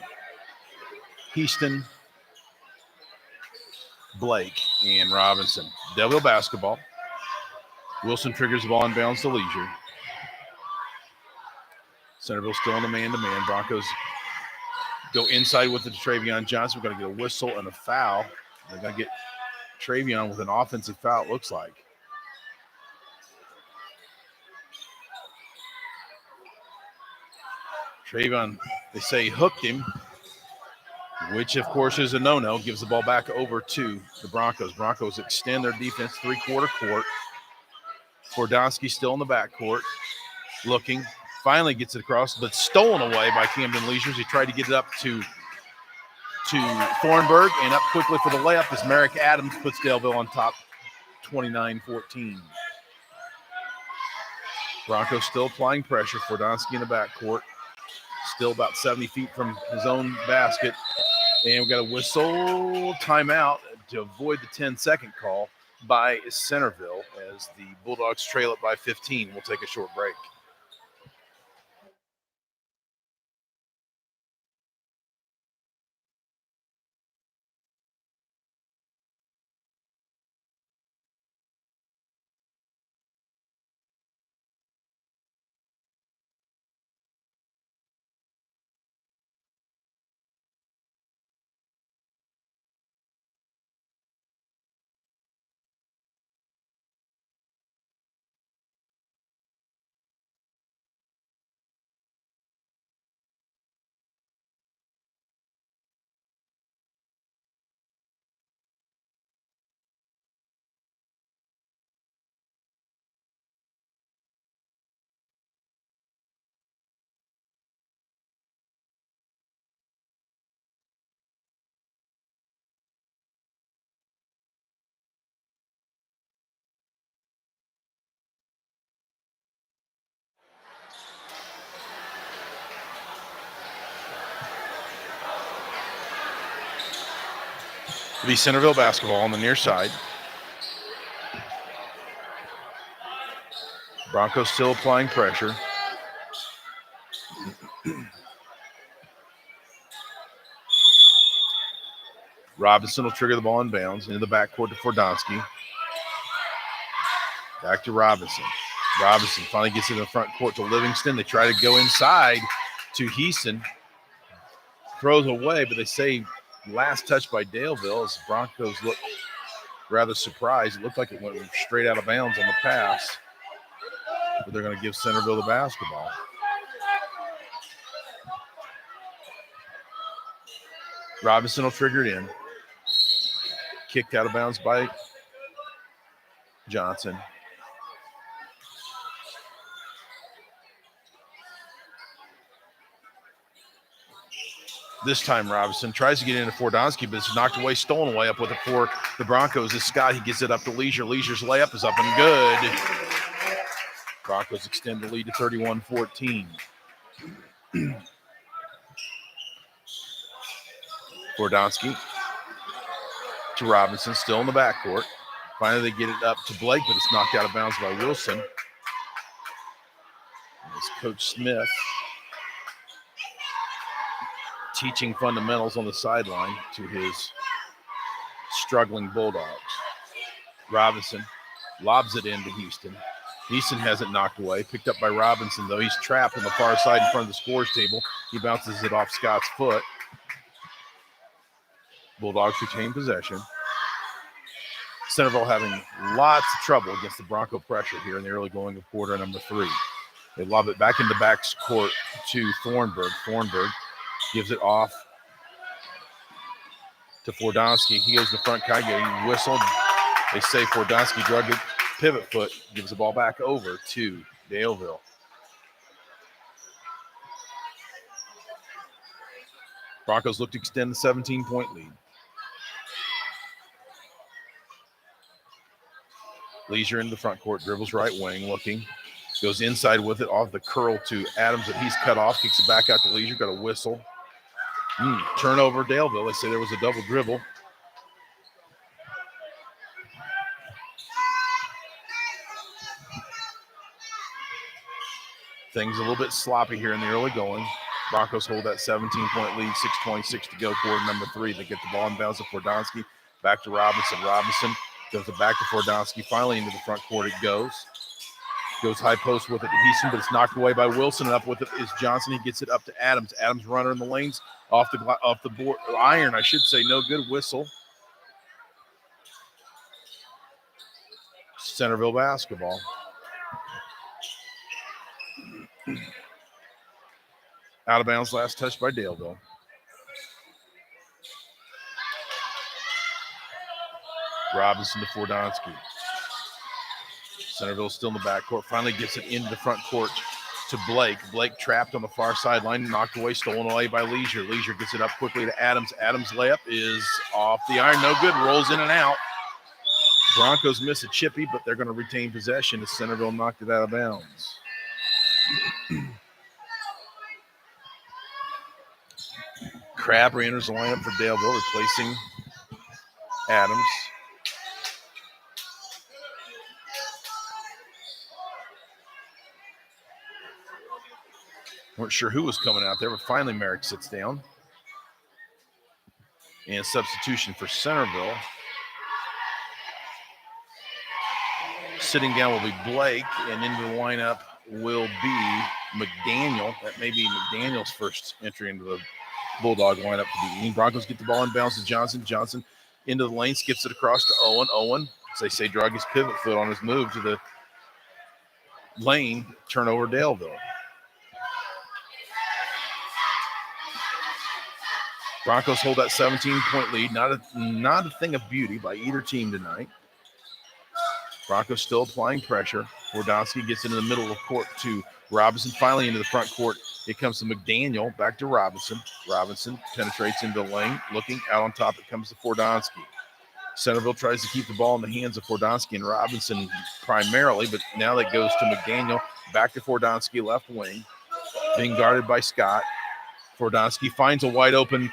Houston, Blake, and Robinson. Delville basketball. Wilson triggers the ball and bounds to Leisure. Centerville still in the man-to-man. Broncos go inside with the Travion Johnson. We're going to get a whistle and a foul. They're going to get Travion with an offensive foul, it looks like. Travion, they say, hooked him, which, of course, is a no-no. Gives the ball back over to the Broncos. Broncos extend their defense three-quarter court. Fordonsky still in the backcourt, looking. Finally gets it across, but stolen away by Camden Leisures. He tried to get it up to Thornberg, and up quickly for the layup as Merrick Adams puts Delville on top, 29-14. Broncos still applying pressure. Fordonsky in the backcourt, still about 70 feet from his own basket. And we've got a whistle timeout to avoid the 10-second call by Centerville as the Bulldogs trail it by 15. We'll take a short break. It'll be Centerville basketball on the near side. Broncos still applying pressure. Robinson will trigger the ball in bounds into the backcourt to Fordonsky. Back to Robinson. Robinson finally gets it in the front court to Livingston. They try to go inside to Heason. Throws away, but they say last touch by Daleville as the Broncos look rather surprised. It looked like it went straight out of bounds on the pass, but they're going to give Centerville the basketball. Robinson will trigger it in. Kicked out of bounds by Johnson. This time Robinson tries to get into Fordonsky, but it's knocked away, stolen away. Up with it for the Broncos is Scott. He gets it up to Leisure. Leisure's layup is up and good. Broncos extend the lead to 31-14. Fordonsky to Robinson, still in the backcourt. Finally, they get it up to Blake, but it's knocked out of bounds by Wilson. It's Coach Smith teaching fundamentals on the sideline to his struggling Bulldogs. Robinson lobs it into Houston. Houston has it knocked away, picked up by Robinson, though. He's trapped on the far side in front of the scores table. He bounces it off Scott's foot. Bulldogs retain possession. Centerville having lots of trouble against the Bronco pressure here in the early going of quarter number 3. They lob it back into backcourt to Thornberg. Thornberg gives it off to Fordonsky. He goes to the front. Kage, he whistled. They say Fordonsky drug it. Pivot foot. Gives the ball back over to Daleville. Broncos look to extend the 17-point lead. Leisure in the front court, dribbles right wing, looking. Goes inside with it, off the curl to Adams that he's cut off. Kicks it back out to Leisure, got a whistle. Turnover, Daleville. They say there was a double dribble. Things a little bit sloppy here in the early going. Broncos hold that 17-point lead, 6:26 to go, quarter number 3. They get the ball inbounds to Fordonsky, back to Robinson. Robinson goes it back to Fordonsky. Finally into the front court it goes. Goes high post with it to Heason, but it's knocked away by Wilson. And up with it is Johnson. He gets it up to Adams. Adams runner in the lanes, off the board, iron, I should say. No good, whistle. Centerville basketball. Out of bounds, last touch by Daleville. Robinson to Fordonsky. Centerville still in the backcourt. Finally gets it into the front court to Blake. Blake trapped on the far sideline, knocked away, stolen away by Leisure. Leisure gets it up quickly to Adams. Adams' layup is off the iron. No good. Rolls in and out. Broncos miss a chippy, but they're going to retain possession as Centerville knocked it out of bounds. Crabb enters the lineup for Daleville, replacing Adams. Weren't sure who was coming out there, but finally Merrick sits down. And substitution for Centerville. Sitting down will be Blake, and into the lineup will be McDaniel. That may be McDaniel's first entry into the Bulldog lineup for the evening. Broncos get the ball inbounds to Johnson. Johnson into the lane, skips it across to Owen. Owen, as they say, drug his pivot foot on his move to the lane. Turnover, Daleville. Broncos hold that 17-point lead. Not a thing of beauty by either team tonight. Broncos still applying pressure. Fordonsky gets into the middle of the court to Robinson. Finally into the front court. It comes to McDaniel. Back to Robinson. Robinson penetrates into the lane. Looking out on top, it comes to Fordonsky. Centerville tries to keep the ball in the hands of Fordonsky and Robinson primarily, but now that goes to McDaniel. Back to Fordonsky, left wing. Being guarded by Scott. Fordonsky finds a wide open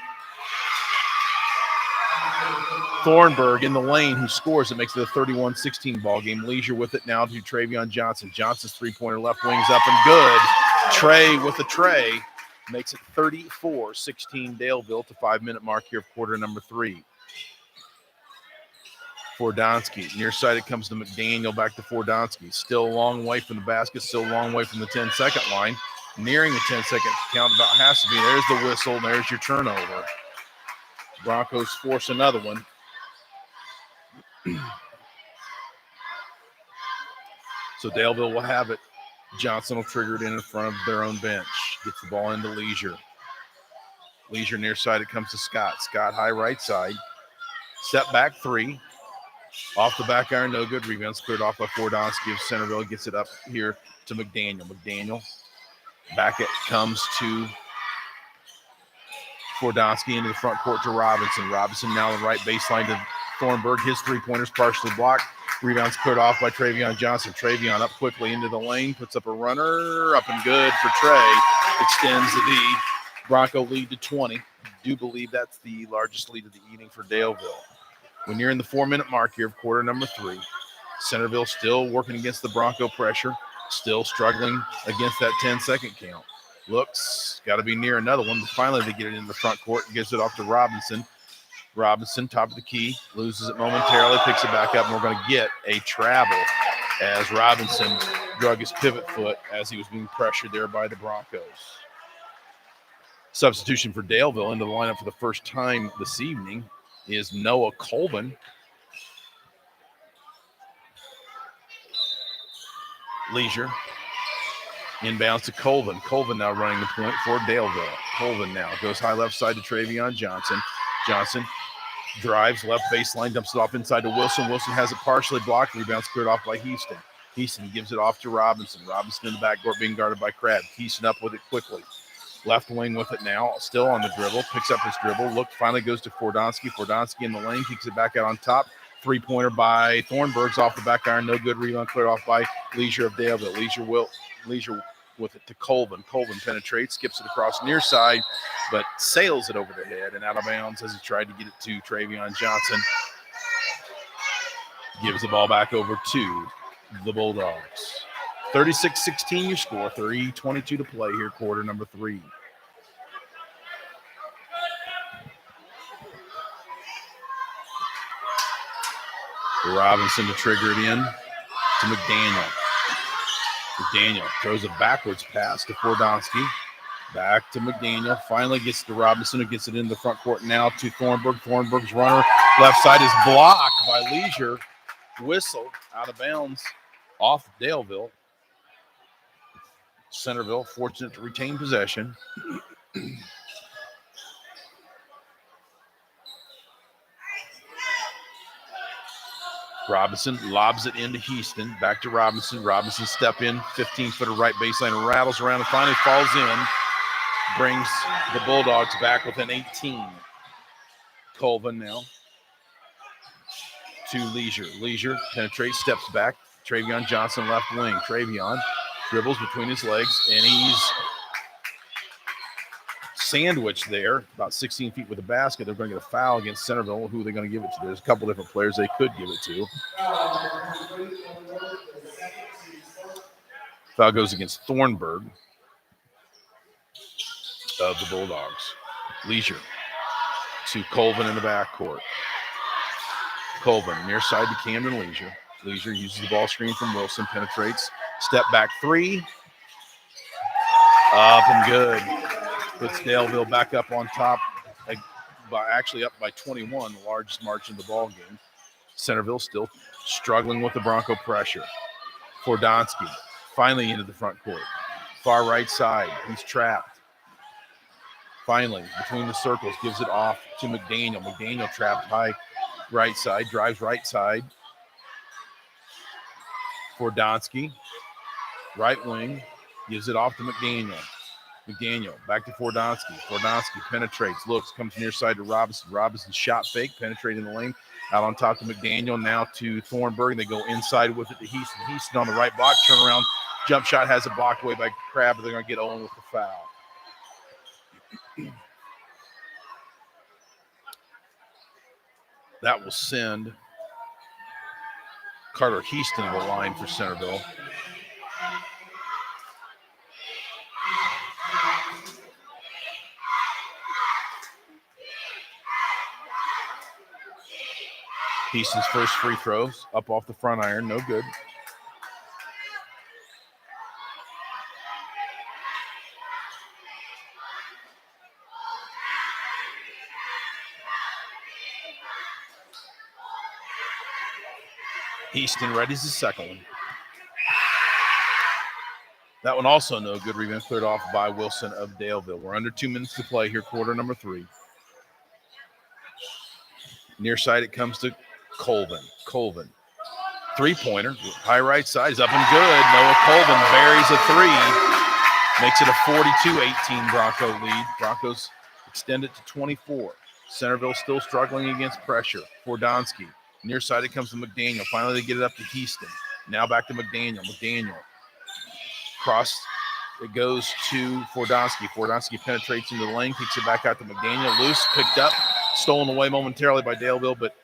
Thornberg in the lane, who scores. It makes it a 31-16 ball game. Leisure with it now to Travion Johnson. Johnson's three-pointer left wing's up and good. Trey with a tray makes it 34-16 Daleville to 5-minute mark here of quarter number 3. Fordonsky, near side it comes to McDaniel, back to Fordonsky. Still a long way from the basket, still a long way from the 10-second line. Nearing the 10-second count, about has to be. There's the whistle, there's your turnover. Broncos force another one. So Daleville will have it. Johnson will trigger it in front of their own bench. Gets the ball into Leisure. Leisure near side, it comes to Scott. Scott high right side. Step back 3. Off the back iron, no good. Rebounds cleared off by Fordonsky. Centerville gets it up here to McDaniel. McDaniel back it comes to Fordonsky into the front court to Robinson. Robinson now the right baseline to Thornberg. His three-pointers partially blocked. Rebounds cleared off by Travion Johnson. Travion up quickly into the lane. Puts up a runner. Up and good for Trey. Extends the Bronco lead to 20. I do believe that's the largest lead of the evening for Daleville. When you're in the 4-minute mark here of quarter number 3, Centerville still working against the Bronco pressure. Still struggling against that 10-second count. Looks, got to be near another one, but finally they get it in the front court and gives it off to Robinson. Robinson, top of the key, loses it momentarily, picks it back up, and we're going to get a travel as Robinson drug his pivot foot as he was being pressured there by the Broncos. Substitution for Daleville into the lineup for the first time this evening is Noah Colvin. Leisure. Inbounds to Colvin. Colvin now running the point for Daleville. Colvin now goes high left side to Travion Johnson. Johnson Drives left baseline, dumps it off inside to Wilson. Wilson has it partially blocked. Rebound's cleared off by Houston. Houston gives it off to Robinson. Robinson in the backcourt being guarded by Crab. Houston up with it quickly. Left wing with it now, still on the dribble. Picks up his dribble. Look, finally goes to Fordonsky. Fordonsky in the lane, kicks it back out on top. Three-pointer by Thornberg's off the back iron. No good. Rebound cleared off by Leisure of Daleville. Leisure with it to Colvin. Colvin penetrates, skips it across near side, but sails it over the head and out of bounds as he tried to get it to Travion Johnson. Gives the ball back over to the Bulldogs. 36-16 your score. 3:22 to play here, quarter number 3. Robinson to trigger it in to McDaniel. McDaniel throws a backwards pass to Fordonsky. Back to McDaniel. Finally gets to Robinson, who gets it into the front court now to Thornberg. Thornberg's runner left side is blocked by Leisure. Whistle out of bounds off Daleville. Centerville fortunate to retain possession. Robinson lobs it into Houston. Back to Robinson. Robinson step in, 15-footer right baseline, rattles around and finally falls in. Brings the Bulldogs back within 18. Colvin now to Leisure. Leisure penetrates, steps back. Travion Johnson left wing. Travion dribbles between his legs, and he's sandwiched there, about 16 feet with the basket. They're going to get a foul against Centerville. Who are they going to give it to? There's a couple different players they could give it to. Foul goes against Thornberg of the Bulldogs. Leisure to Colvin in the backcourt. Colvin near side to Camden Leisure. Leisure uses the ball screen from Wilson, penetrates, step back three. Up and good. Puts Daleville back up on top, actually up by 21, the largest margin of the ball game. Centerville still struggling with the Bronco pressure. Fordonsky finally into the front court. Far right side, he's trapped. Finally, between the circles, gives it off to McDaniel. McDaniel trapped high right side, drives right side. Fordonsky, right wing, gives it off to McDaniel. McDaniel back to Fordonsky. Fordonsky penetrates, looks, comes near side to Robinson. Robinson shot fake, penetrating the lane. Out on top to McDaniel, now to Thornberg. They go inside with it to Houston. Houston on the right block, turn around. Jump shot has it blocked away by Crab, but they're going to get Owen with the foul. That will send Carter Houston to the line for Centerville. Houston's first free throws up off the front iron, no good. Houston readies the second one. That one also no good. Rebound cleared off by Wilson of Daleville. We're under 2 minutes to play here, quarter number 3. Near side, it comes to Colvin. Colvin, three-pointer, high right side is up and good. Noah Colvin buries a three, makes it a 42-18 Bronco lead. Broncos extend it to 24. Centerville still struggling against pressure. Fordonsky, near side, it comes to McDaniel. Finally, they get it up to Houston. Now back to McDaniel. McDaniel, cross, it goes to Fordonsky. Fordonsky penetrates into the lane, kicks it back out to McDaniel. Loose, picked up, stolen away momentarily by Daleville, but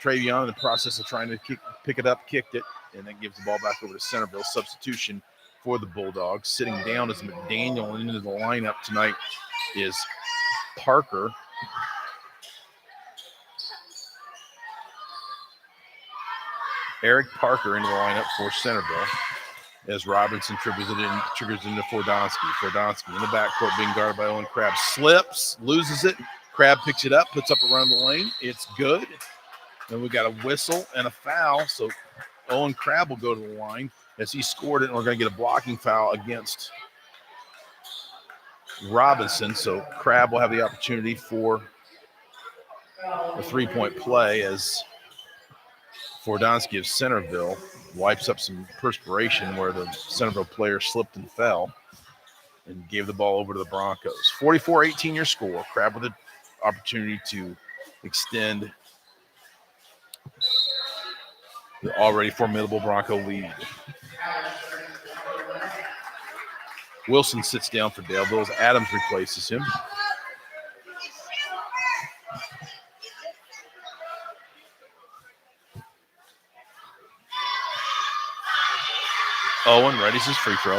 Travion, in the process of trying to pick it up, kicked it, and then gives the ball back over to Centerville. Substitution for the Bulldogs. Sitting down as McDaniel into the lineup tonight is Parker. Eric Parker into the lineup for Centerville as Robinson triggers into Fordonsky. Fordonsky in the backcourt being guarded by Owen Crab. Slips, loses it. Crab picks it up, puts up around the lane. It's good. Then we got a whistle and a foul. So Owen Crab will go to the line as he scored it, and we're going to get a blocking foul against Robinson. So Crab will have the opportunity for a three-point play as Fordonsky of Centerville wipes up some perspiration where the Centerville player slipped and fell and gave the ball over to the Broncos. 44-18 your score. Crab with an opportunity to extend the already formidable Bronco lead. Wilson sits down for Daleville as Adams replaces him. Owen readies his free throw.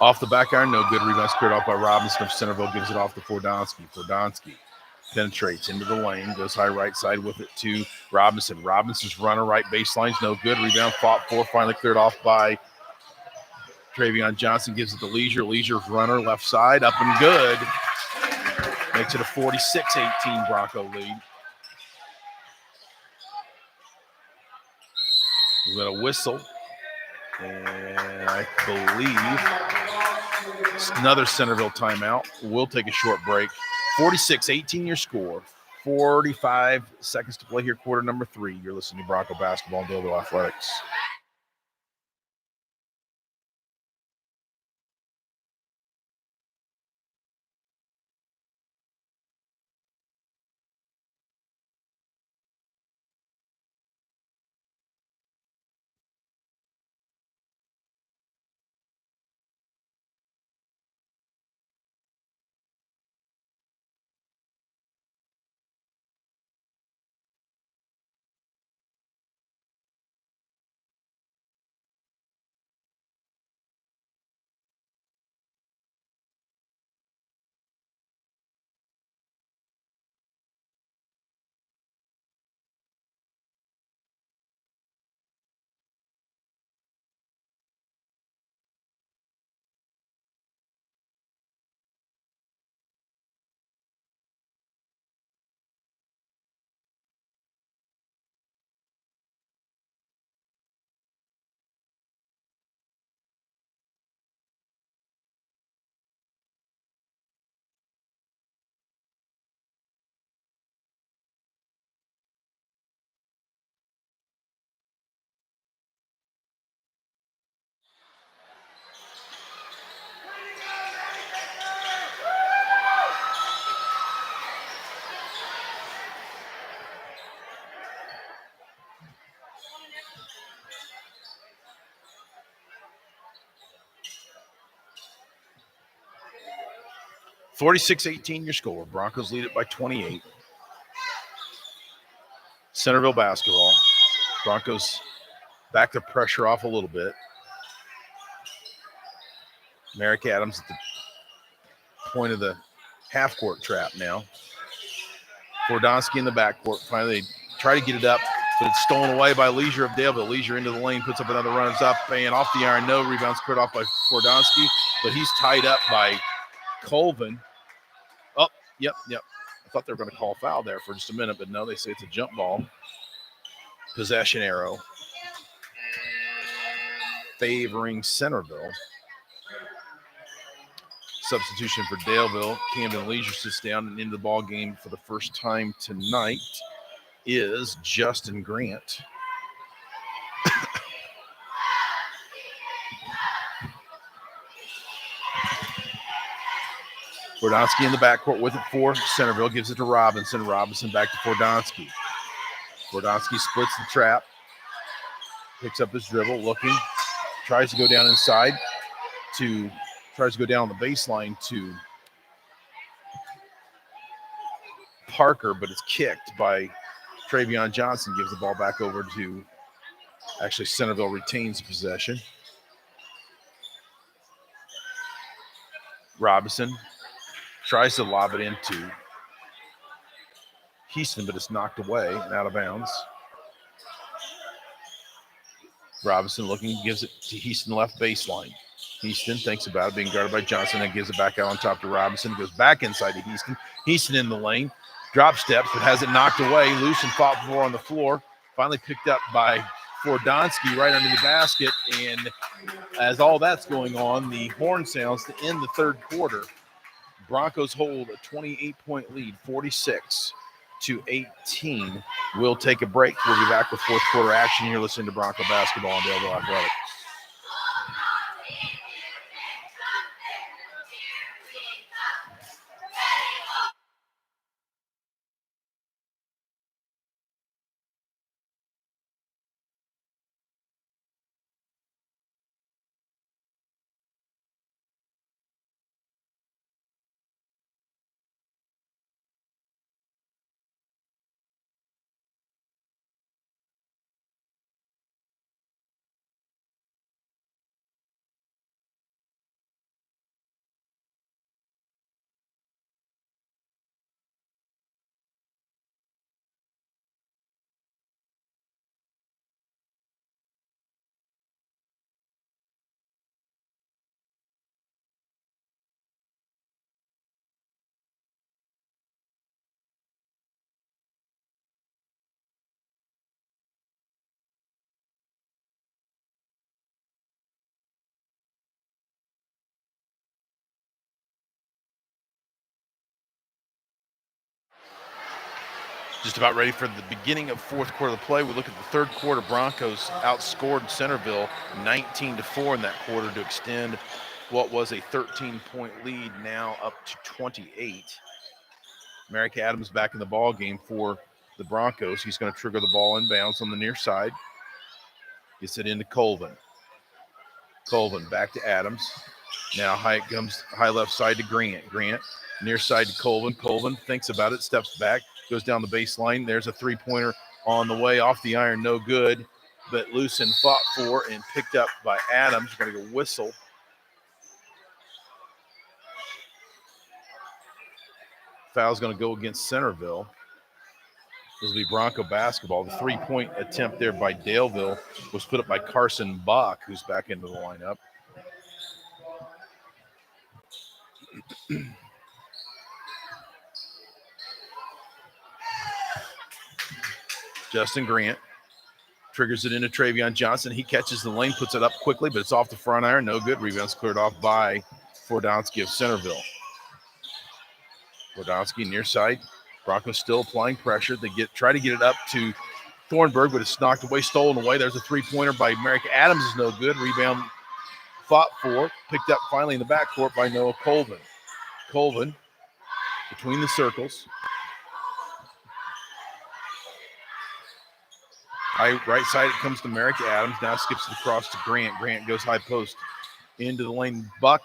Off the back iron, no good. Rebound squared off by Robinson of Centerville. Gives it off to Fordonsky. Fordonsky penetrates into the lane. Goes high right side with it to Robinson. Robinson's runner right baseline's no good. Rebound fought for. Finally cleared off by Travion Johnson. Gives it to Leisure. Leisure's runner left side up and good. Makes it a 46-18 Bronco lead. We've got a whistle. And I believe it's another Centerville timeout. We'll take a short break. 46-18 your score. 45 seconds to play here, quarter number 3. You're listening to Bronco Basketball and Daleville Athletics. (46-18) your score. Broncos lead it by 28. Centerville basketball. Broncos back the pressure off a little bit. Merrick Adams at the point of the half-court trap now. Fordonsky in the backcourt. Finally, they try to get it up, but it's stolen away by Leisure of Daleville. Leisure into the lane, puts up another run. It's up and off the iron. No rebounds cleared off by Fordonsky, but he's tied up by Colvin. Oh, yep. I thought they were going to call foul there for just a minute, but no, they say it's a jump ball. Possession arrow favoring Centerville. Substitution for Daleville. Camden Leisure sits down and into the ball game for the first time tonight is Justin Grant. Fordonsky in the backcourt with it for Centerville. Gives it to Robinson. Robinson back to Fordonsky. Fordonsky splits the trap. Picks up his dribble, looking. Tries to go down inside tries to go down on the baseline to Parker, but it's kicked by Travion Johnson. Gives the ball back over to, actually Centerville retains possession. Robinson tries to lob it into Houston, but it's knocked away and out of bounds. Robinson looking, gives it to Houston left baseline. Houston thinks about it, being guarded by Johnson, and gives it back out on top to Robinson. Goes back inside to Houston. Houston in the lane. Drop steps, but has it knocked away. Loose and fought for on the floor. Finally picked up by Fordonsky right under the basket. And as all that's going on, the horn sounds to end the third quarter. Broncos hold a 28-point lead, 46-18. We'll take a break. We'll be back with fourth quarter action. You're listening to Bronco Basketball on Daleville Athletics. Just about ready for the beginning of fourth quarter of play. We look at the third quarter. Broncos outscored Centerville 19-4 in that quarter to extend what was a 13-point lead now up to 28. Merrick Adams back in the ball game for the Broncos. He's going to trigger the ball inbounds on the near side. Gets it into Colvin. Colvin back to Adams. Now it comes high left side to Grant. Grant near side to Colvin. Colvin thinks about it, steps back, goes down the baseline. There's a three-pointer on the way off the iron, no good. But loose and fought for and picked up by Adams. Going to go whistle. Foul's going to go against Centerville. This will be Bronco basketball. The three-point attempt there by Daleville was put up by Carson Bach, who's back into the lineup. Justin Grant triggers it into Travion Johnson. He catches the lane, puts it up quickly, but it's off the front iron. No good. Rebound's cleared off by Fordonsky of Centerville. Fordonsky near side. Broncos still applying pressure. They try to get it up to Thornberg, but it's knocked away, stolen away. There's a three-pointer by Merrick Adams. Is no good. Rebound fought for, picked up finally in the backcourt by Noah Colvin. Colvin between the circles. Right side, it comes to Merrick Adams. Now skips it across to Grant. Grant goes high post into the lane. Buck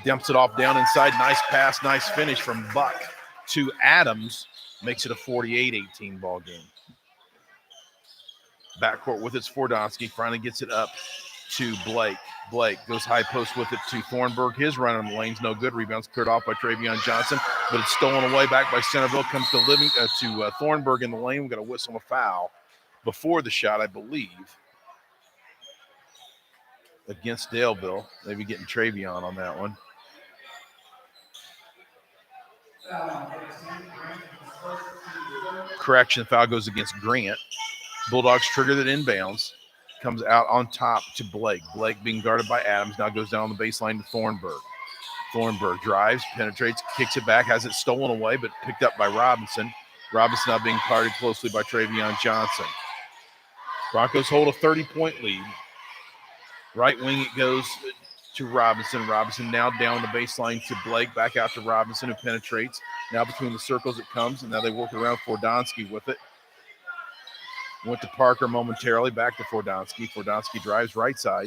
dumps it off down inside. Nice pass, nice finish from Buck to Adams. Makes it a 48-18 ball game. Backcourt with it's Fordonsky. Finally gets it up to Blake. Blake goes high post with it to Thornberg. His run on the lane's no good. Rebound's cleared off by Travion Johnson, but it's stolen away back by Centerville. Comes to Thornberg in the lane. We've got a whistle and a foul before the shot, I believe, against Daleville. Maybe getting Travion on that one. Correction, foul goes against Grant. Bulldogs trigger that inbounds. Comes out on top to Blake. Blake being guarded by Adams. Now goes down the baseline to Thornberg. Thornberg drives, penetrates, kicks it back, has it stolen away, but picked up by Robinson. Robinson now being guarded closely by Travion Johnson. Broncos hold a 30-point lead. Right wing it goes to Robinson. Robinson now down the baseline to Blake. Back out to Robinson, who penetrates. Now between the circles it comes, and now they work around Fordonsky with it. Went to Parker momentarily, back to Fordonsky. Fordonsky drives right side.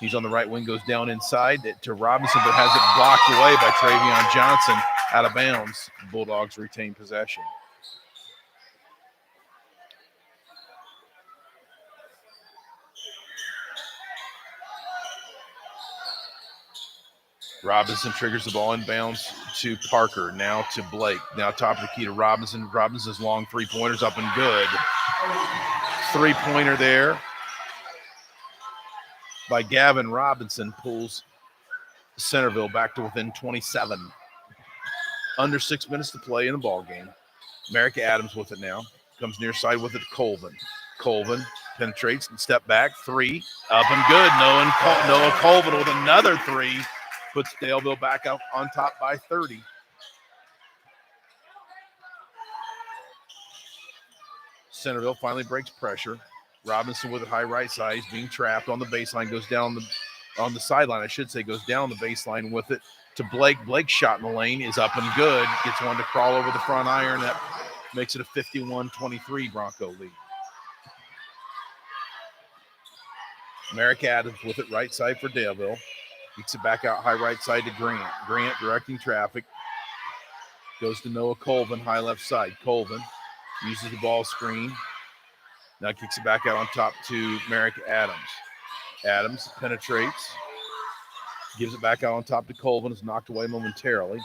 He's on the right wing, goes down inside to Robinson, but has it blocked away by Travion Johnson out of bounds. Bulldogs retain possession. Robinson triggers the ball inbounds to Parker, now to Blake. Now top of the key to Robinson. Robinson's long three-pointer's up and good. Three-pointer there by Gavin Robinson pulls Centerville back to within 27. Under 6 minutes to play in the ball game. Merrick Adams with it now. Comes near side with it to Colvin. Colvin penetrates and step back. Three, up and good. Noah Colvin with another three. Puts Daleville back up on top by 30. Centerville finally breaks pressure. Robinson with a high right side. He's being trapped on the baseline. Goes down on the sideline, I should say. Goes down the baseline with it to Blake. Blake's shot in the lane is up and good. Gets one to crawl over the front iron. That makes it a 51-23 Bronco lead. Merrick Adams with it right side for Daleville. Gets it back out high right side to Grant. Grant directing traffic. Goes to Noah Colvin, high left side. Colvin uses the ball screen. Now kicks it back out on top to Merrick Adams. Adams penetrates. Gives it back out on top to Colvin. Is knocked away momentarily.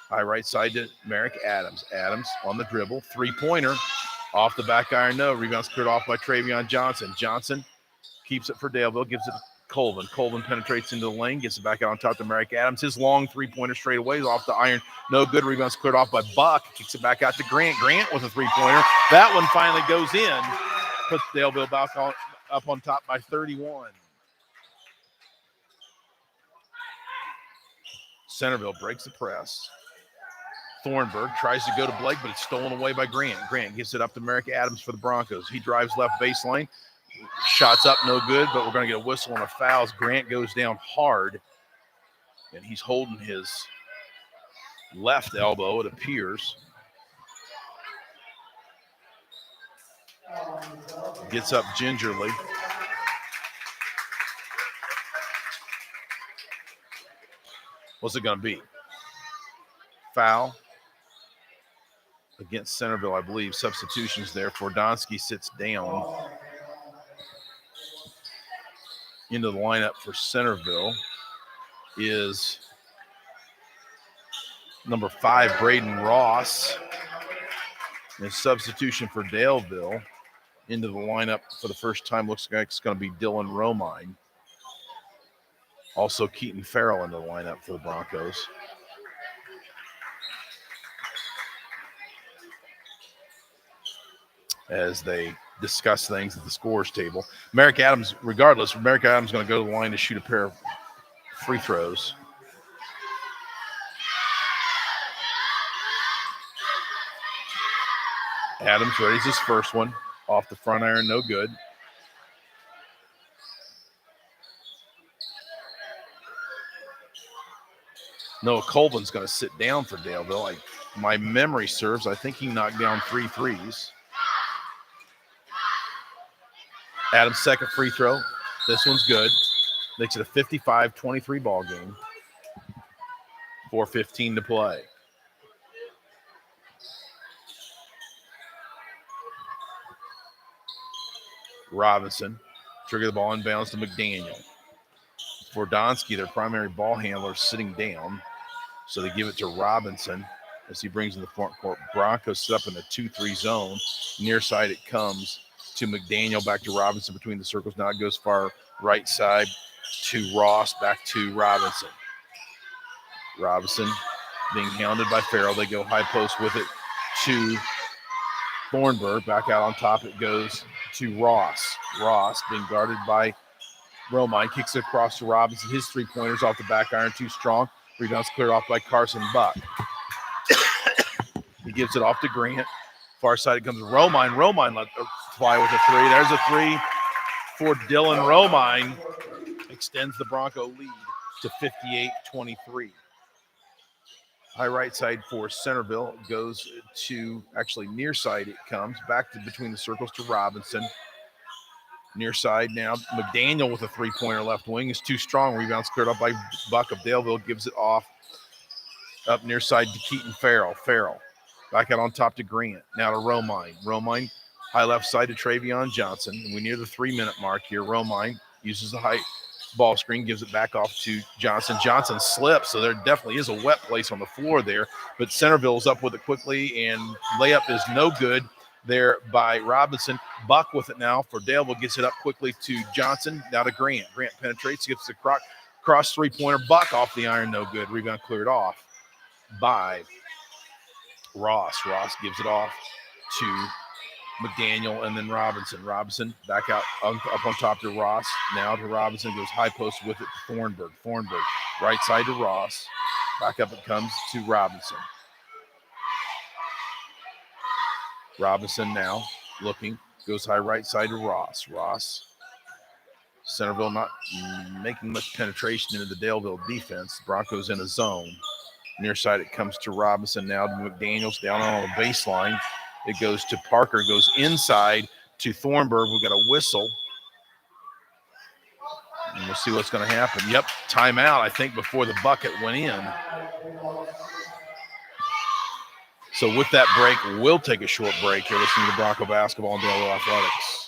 High right side to Merrick Adams. Adams on the dribble. Three-pointer. Off the back iron, no. Rebound's cleared off by Travion Johnson. Johnson keeps it for Daleville. Gives it to Colvin. Colvin penetrates into the lane. Gets it back out on top to Merrick Adams. His long three-pointer straight away is off the iron. No good. Rebound's cleared off by Buck. Kicks it back out to Grant. Grant with a three-pointer. That one finally goes in. Puts Daleville back up on top by 31. Centerville breaks the press. Thornberg tries to go to Blake, but it's stolen away by Grant. Grant gives it up to Merrick Adams for the Broncos. He drives left baseline. Shots up, no good, but we're going to get a whistle and a foul as Grant goes down hard. And he's holding his left elbow, it appears. Gets up gingerly. What's it going to be? Foul against Centerville, I believe. Substitutions there. Fordonsky sits down. Into the lineup for Centerville is number 5, Braden Ross. And substitution for Daleville into the lineup for the first time looks like it's going to be Dylan Romine. Also Keaton Farrell into the lineup for the Broncos. As they discuss things at the scores table. Merrick Adams, regardless, Merrick Adams is going to go to the line to shoot a pair of free throws. Adams readies his first one. Off the front iron, no good. Noah Colvin's going to sit down for Daleville. My memory serves, I think he knocked down 3 threes. Adams' second free throw. This one's good. Makes it a 55-23 ball game. 4:15 to play. Robinson. Trigger the ball inbounds to McDaniel. Fordonsky, their primary ball handler, sitting down. So they give it to Robinson as he brings in the front court. Broncos set up in the 2-3 zone. Near side it comes to McDaniel, back to Robinson between the circles. Now it goes far right side to Ross, back to Robinson. Robinson being hounded by Farrell. They go high post with it to Thornberg. Back out on top it goes to Ross. Ross being guarded by Romine. Kicks it across to Robinson. His three-pointers off the back iron, too strong. Rebound's cleared off by Carson Buck. He gives it off to Grant. Far side it comes to Romine. Romine let fly with a three. There's a three for Dylan Romine. Extends the Bronco lead to 58-23. High right side for Centerville goes to, actually near side it comes. Back to between the circles to Robinson. Near side now. McDaniel with a three-pointer left wing is too strong. Rebounds cleared up by Buck of Daleville. Gives it off up near side to Keaton Farrell. Farrell back out on top to Grant. Now to Romine. Romine high left side to Travion Johnson. We near the 3-minute mark here. Romine uses the high ball screen, gives it back off to Johnson. Johnson slips, so there definitely is a wet place on the floor there. But Centerville's up with it quickly, and layup is no good there by Robinson. Buck with it now for Daleville, gets it up quickly to Johnson. Now to Grant. Grant penetrates, gets the cross three-pointer. Buck off the iron, no good. Rebound cleared off by Ross. Ross gives it off to McDaniel, and then Robinson. Robinson back out up on top to Ross. Now to Robinson, goes high post with it to Thornberg. Thornberg, right side to Ross. Back up it comes to Robinson. Robinson now looking, goes high right side to Ross. Ross. Centerville not making much penetration into the Daleville defense. Broncos in a zone. Near side it comes to Robinson now to McDaniels down on the baseline. It goes to Parker, goes inside to Thornberg. We've got a whistle. And we'll see what's going to happen. Yep, timeout, I think, before the bucket went in. So with that break, we'll take a short break. You're listening to Bronco Basketball and Daleville Athletics.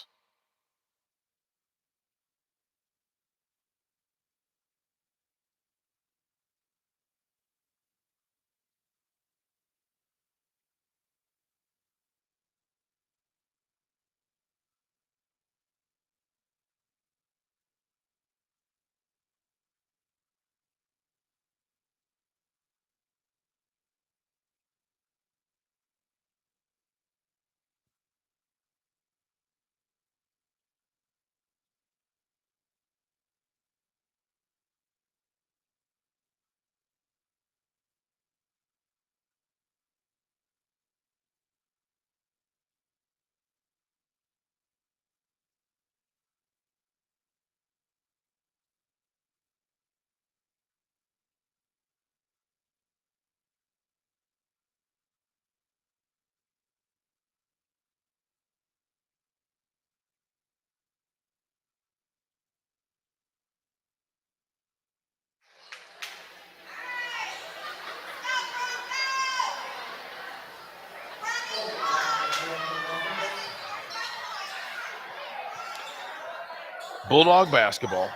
Bulldog basketball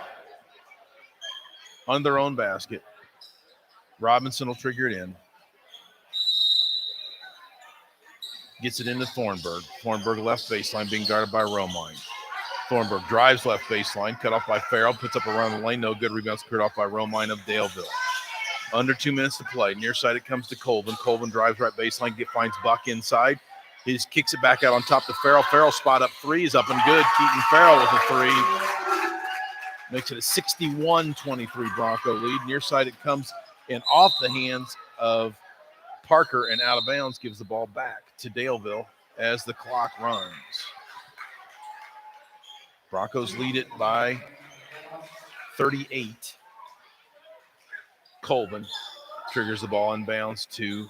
on their own basket. Robinson will trigger it in. Gets it into Thornberg. Thornberg left baseline being guarded by Romine. Thornberg drives left baseline, cut off by Farrell, puts up around the lane, no good. Rebound cleared off by Romine of Daleville. Under 2 minutes to play. Near side it comes to Colvin. Colvin drives right baseline, finds Buck inside. He just kicks it back out on top to Farrell. Farrell spot up three is up and good. Keaton Farrell with a three. Makes it a 61-23 Bronco lead. Near side it comes in off the hands of Parker and out of bounds, gives the ball back to Daleville as the clock runs. Broncos lead it by 38. Colvin triggers the ball inbounds to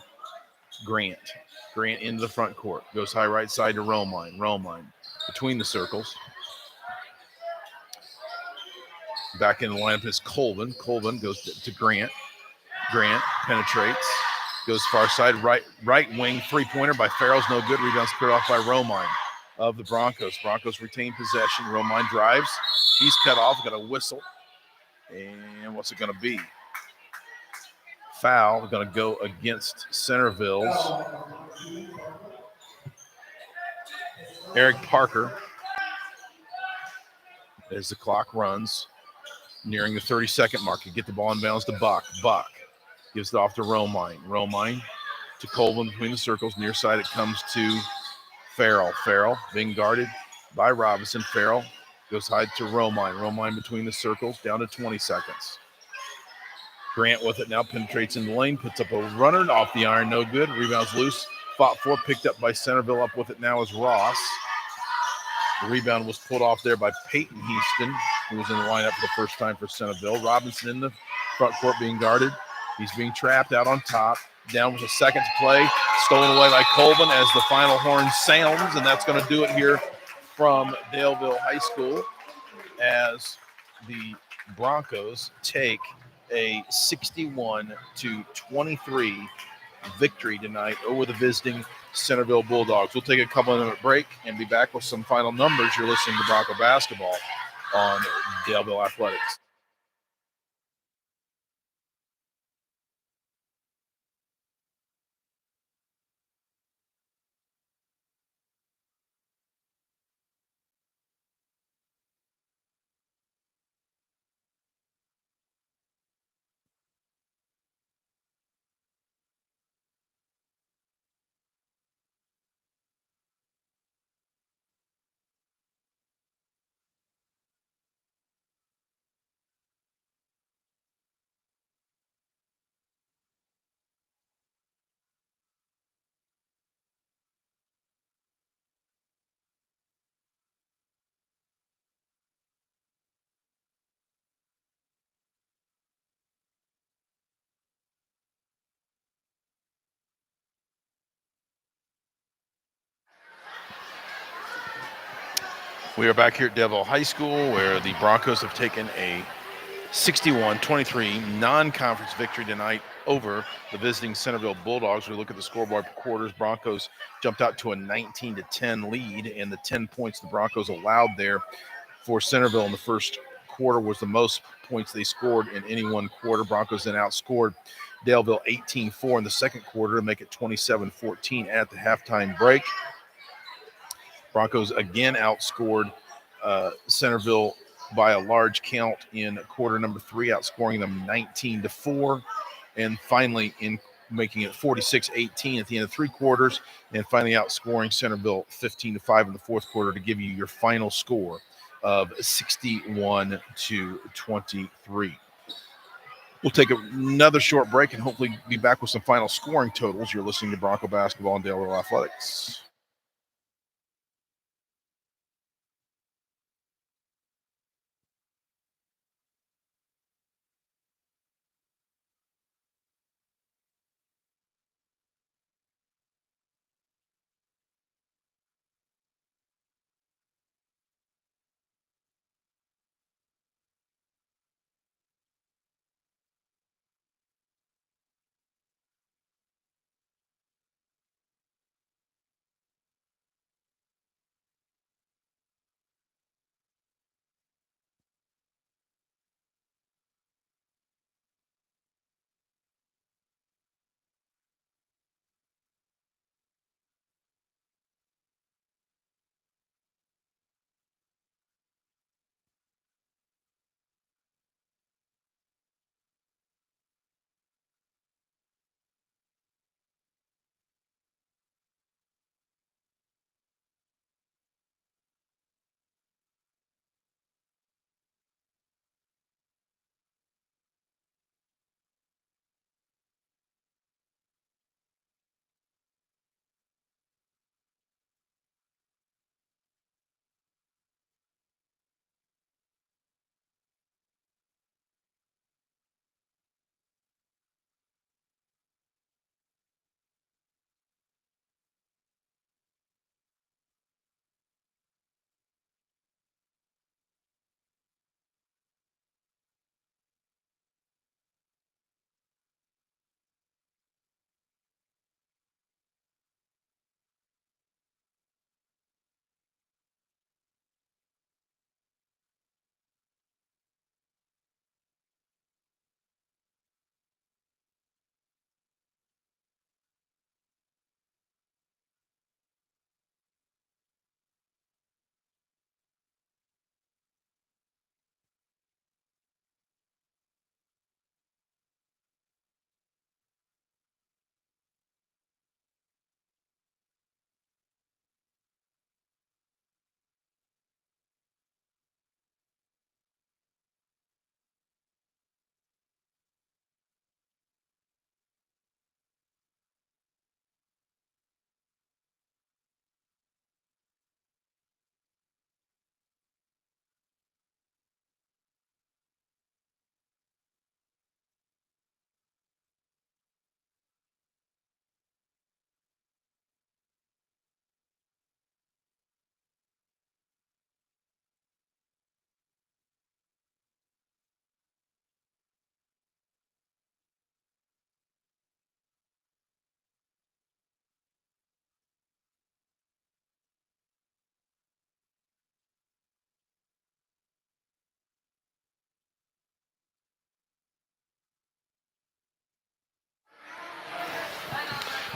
Grant. Grant into the front court. Goes high right side to Romine. Romine between the circles. Back in the lineup is Colvin. Colvin goes to Grant. Grant penetrates. Goes far side, right wing, three-pointer by Farrell's no good. Rebounds cleared off by Romine of the Broncos. Broncos retain possession. Romine drives. He's cut off. Got a whistle. And what's it going to be? Foul going to go against Centerville's Eric Parker as the clock runs, nearing the 30-second mark. You get the ball inbounds to Buck. Buck gives it off to Romine. Romine to Colvin between the circles. Near side it comes to Farrell. Farrell being guarded by Robinson. Farrell goes high to Romine. Romine between the circles, down to 20 seconds. Grant with it now, penetrates in the lane, puts up a runner off the iron, no good. Rebounds loose, fought for, picked up by Centerville. Up with it now is Ross. The rebound was pulled off there by Peyton Houston, who was in the lineup for the first time for Centerville. Robinson in the front court being guarded. He's being trapped out on top. Down with a second to play. Stolen away by Colvin as the final horn sounds, and that's going to do it here from Daleville High School as the Broncos take a 61-23 victory tonight over the visiting Centerville Bulldogs. We'll take a couple-minute break and be back with some final numbers. You're listening to Bronco Basketball on Daleville Athletics. We are back here at Delville High School where the Broncos have taken a 61-23 non-conference victory tonight over the visiting Centerville Bulldogs. We look at the scoreboard quarters. Broncos jumped out to a 19-10 lead, and the 10 points the Broncos allowed there for Centerville in the first quarter was the most points they scored in any one quarter. Broncos then outscored Daleville 18-4 in the second quarter to make it 27-14 at the halftime break. Broncos again outscored Centerville by a large count in quarter number 3, outscoring them 19-4, and finally in making it 46-18 at the end of 3 quarters, and finally outscoring Centerville 15-5 in the fourth quarter to give you your final score of 61-23. We'll take another short break and hopefully be back with some final scoring totals. You're listening to Bronco Basketball and Daleville Athletics.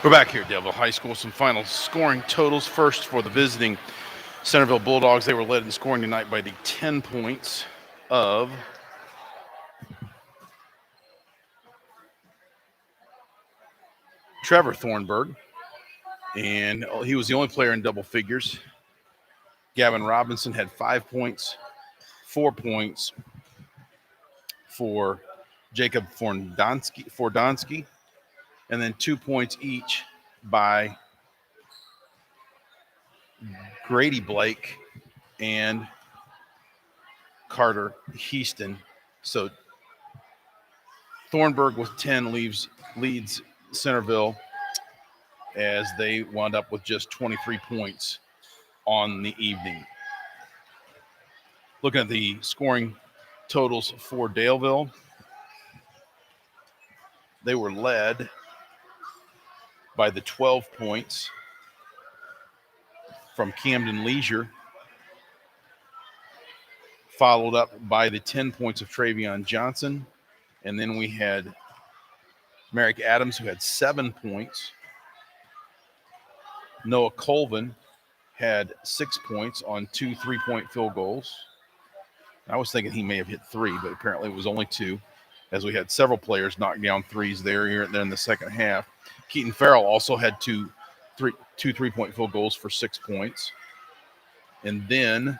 We're back here at Daleville High School. Some final scoring totals. First for the visiting Centerville Bulldogs. They were led in scoring tonight by the 10 points of Trevor Thornberg, and he was the only player in double figures. Gavin Robinson had 5 points, 4 points for Jacob Fordonsky, and then 2 points each by Grady Blake and Carter Heaston. So Thornburg with 10 leads Centerville as they wound up with just 23 points on the evening. Looking at the scoring totals for Daleville, they were led by the 12 points from Camden Leisure, followed up by the 10 points of Travion Johnson. And then we had Merrick Adams, who had 7 points. Noah Colvin had 6 points on 2 3-point field goals. I was thinking he may have hit 3, but apparently it was only 2, as we had several players knock down threes there in the second half. Keaton Farrell also had 2 3-point field goals for 6 points. And then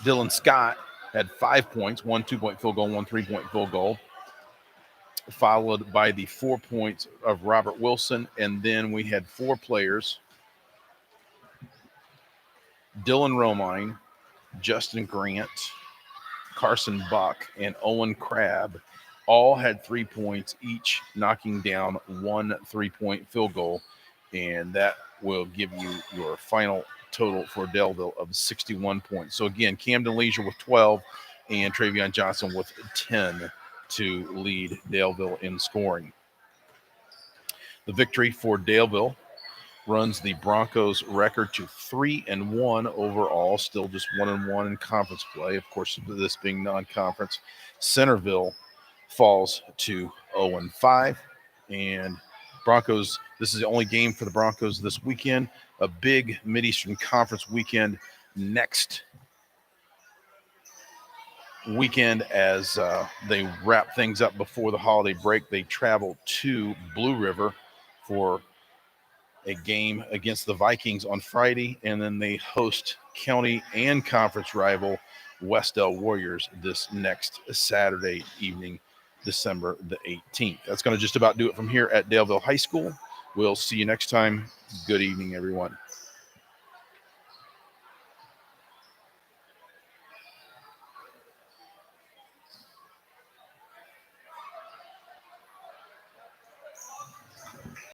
Dylan Scott had 5 points, 1 2-point field goal, 1 3-point field goal, followed by the 4 points of Robert Wilson. And then we had 4 players, Dylan Romine, Justin Grant, Carson Buck, and Owen Crabb, all had 3 points each, knocking down 1 3-point field goal. And that will give you your final total for Daleville of 61 points. So again, Camden Leisure with 12 and Travion Johnson with 10 to lead Daleville in scoring. The victory for Daleville runs the Broncos record to 3-1 overall, still just 1-1 in conference play. Of course, this being non-conference. Centerville falls to 0-5, and Broncos, this is the only game for the Broncos this weekend. A big Mid-Eastern Conference weekend next weekend as they wrap things up before the holiday break. They travel to Blue River for a game against the Vikings on Friday, and then they host county and conference rival Westdale Warriors this next Saturday evening, December the 18th. That's going to just about do it from here at Daleville High School. We'll see you next time. Good evening, everyone.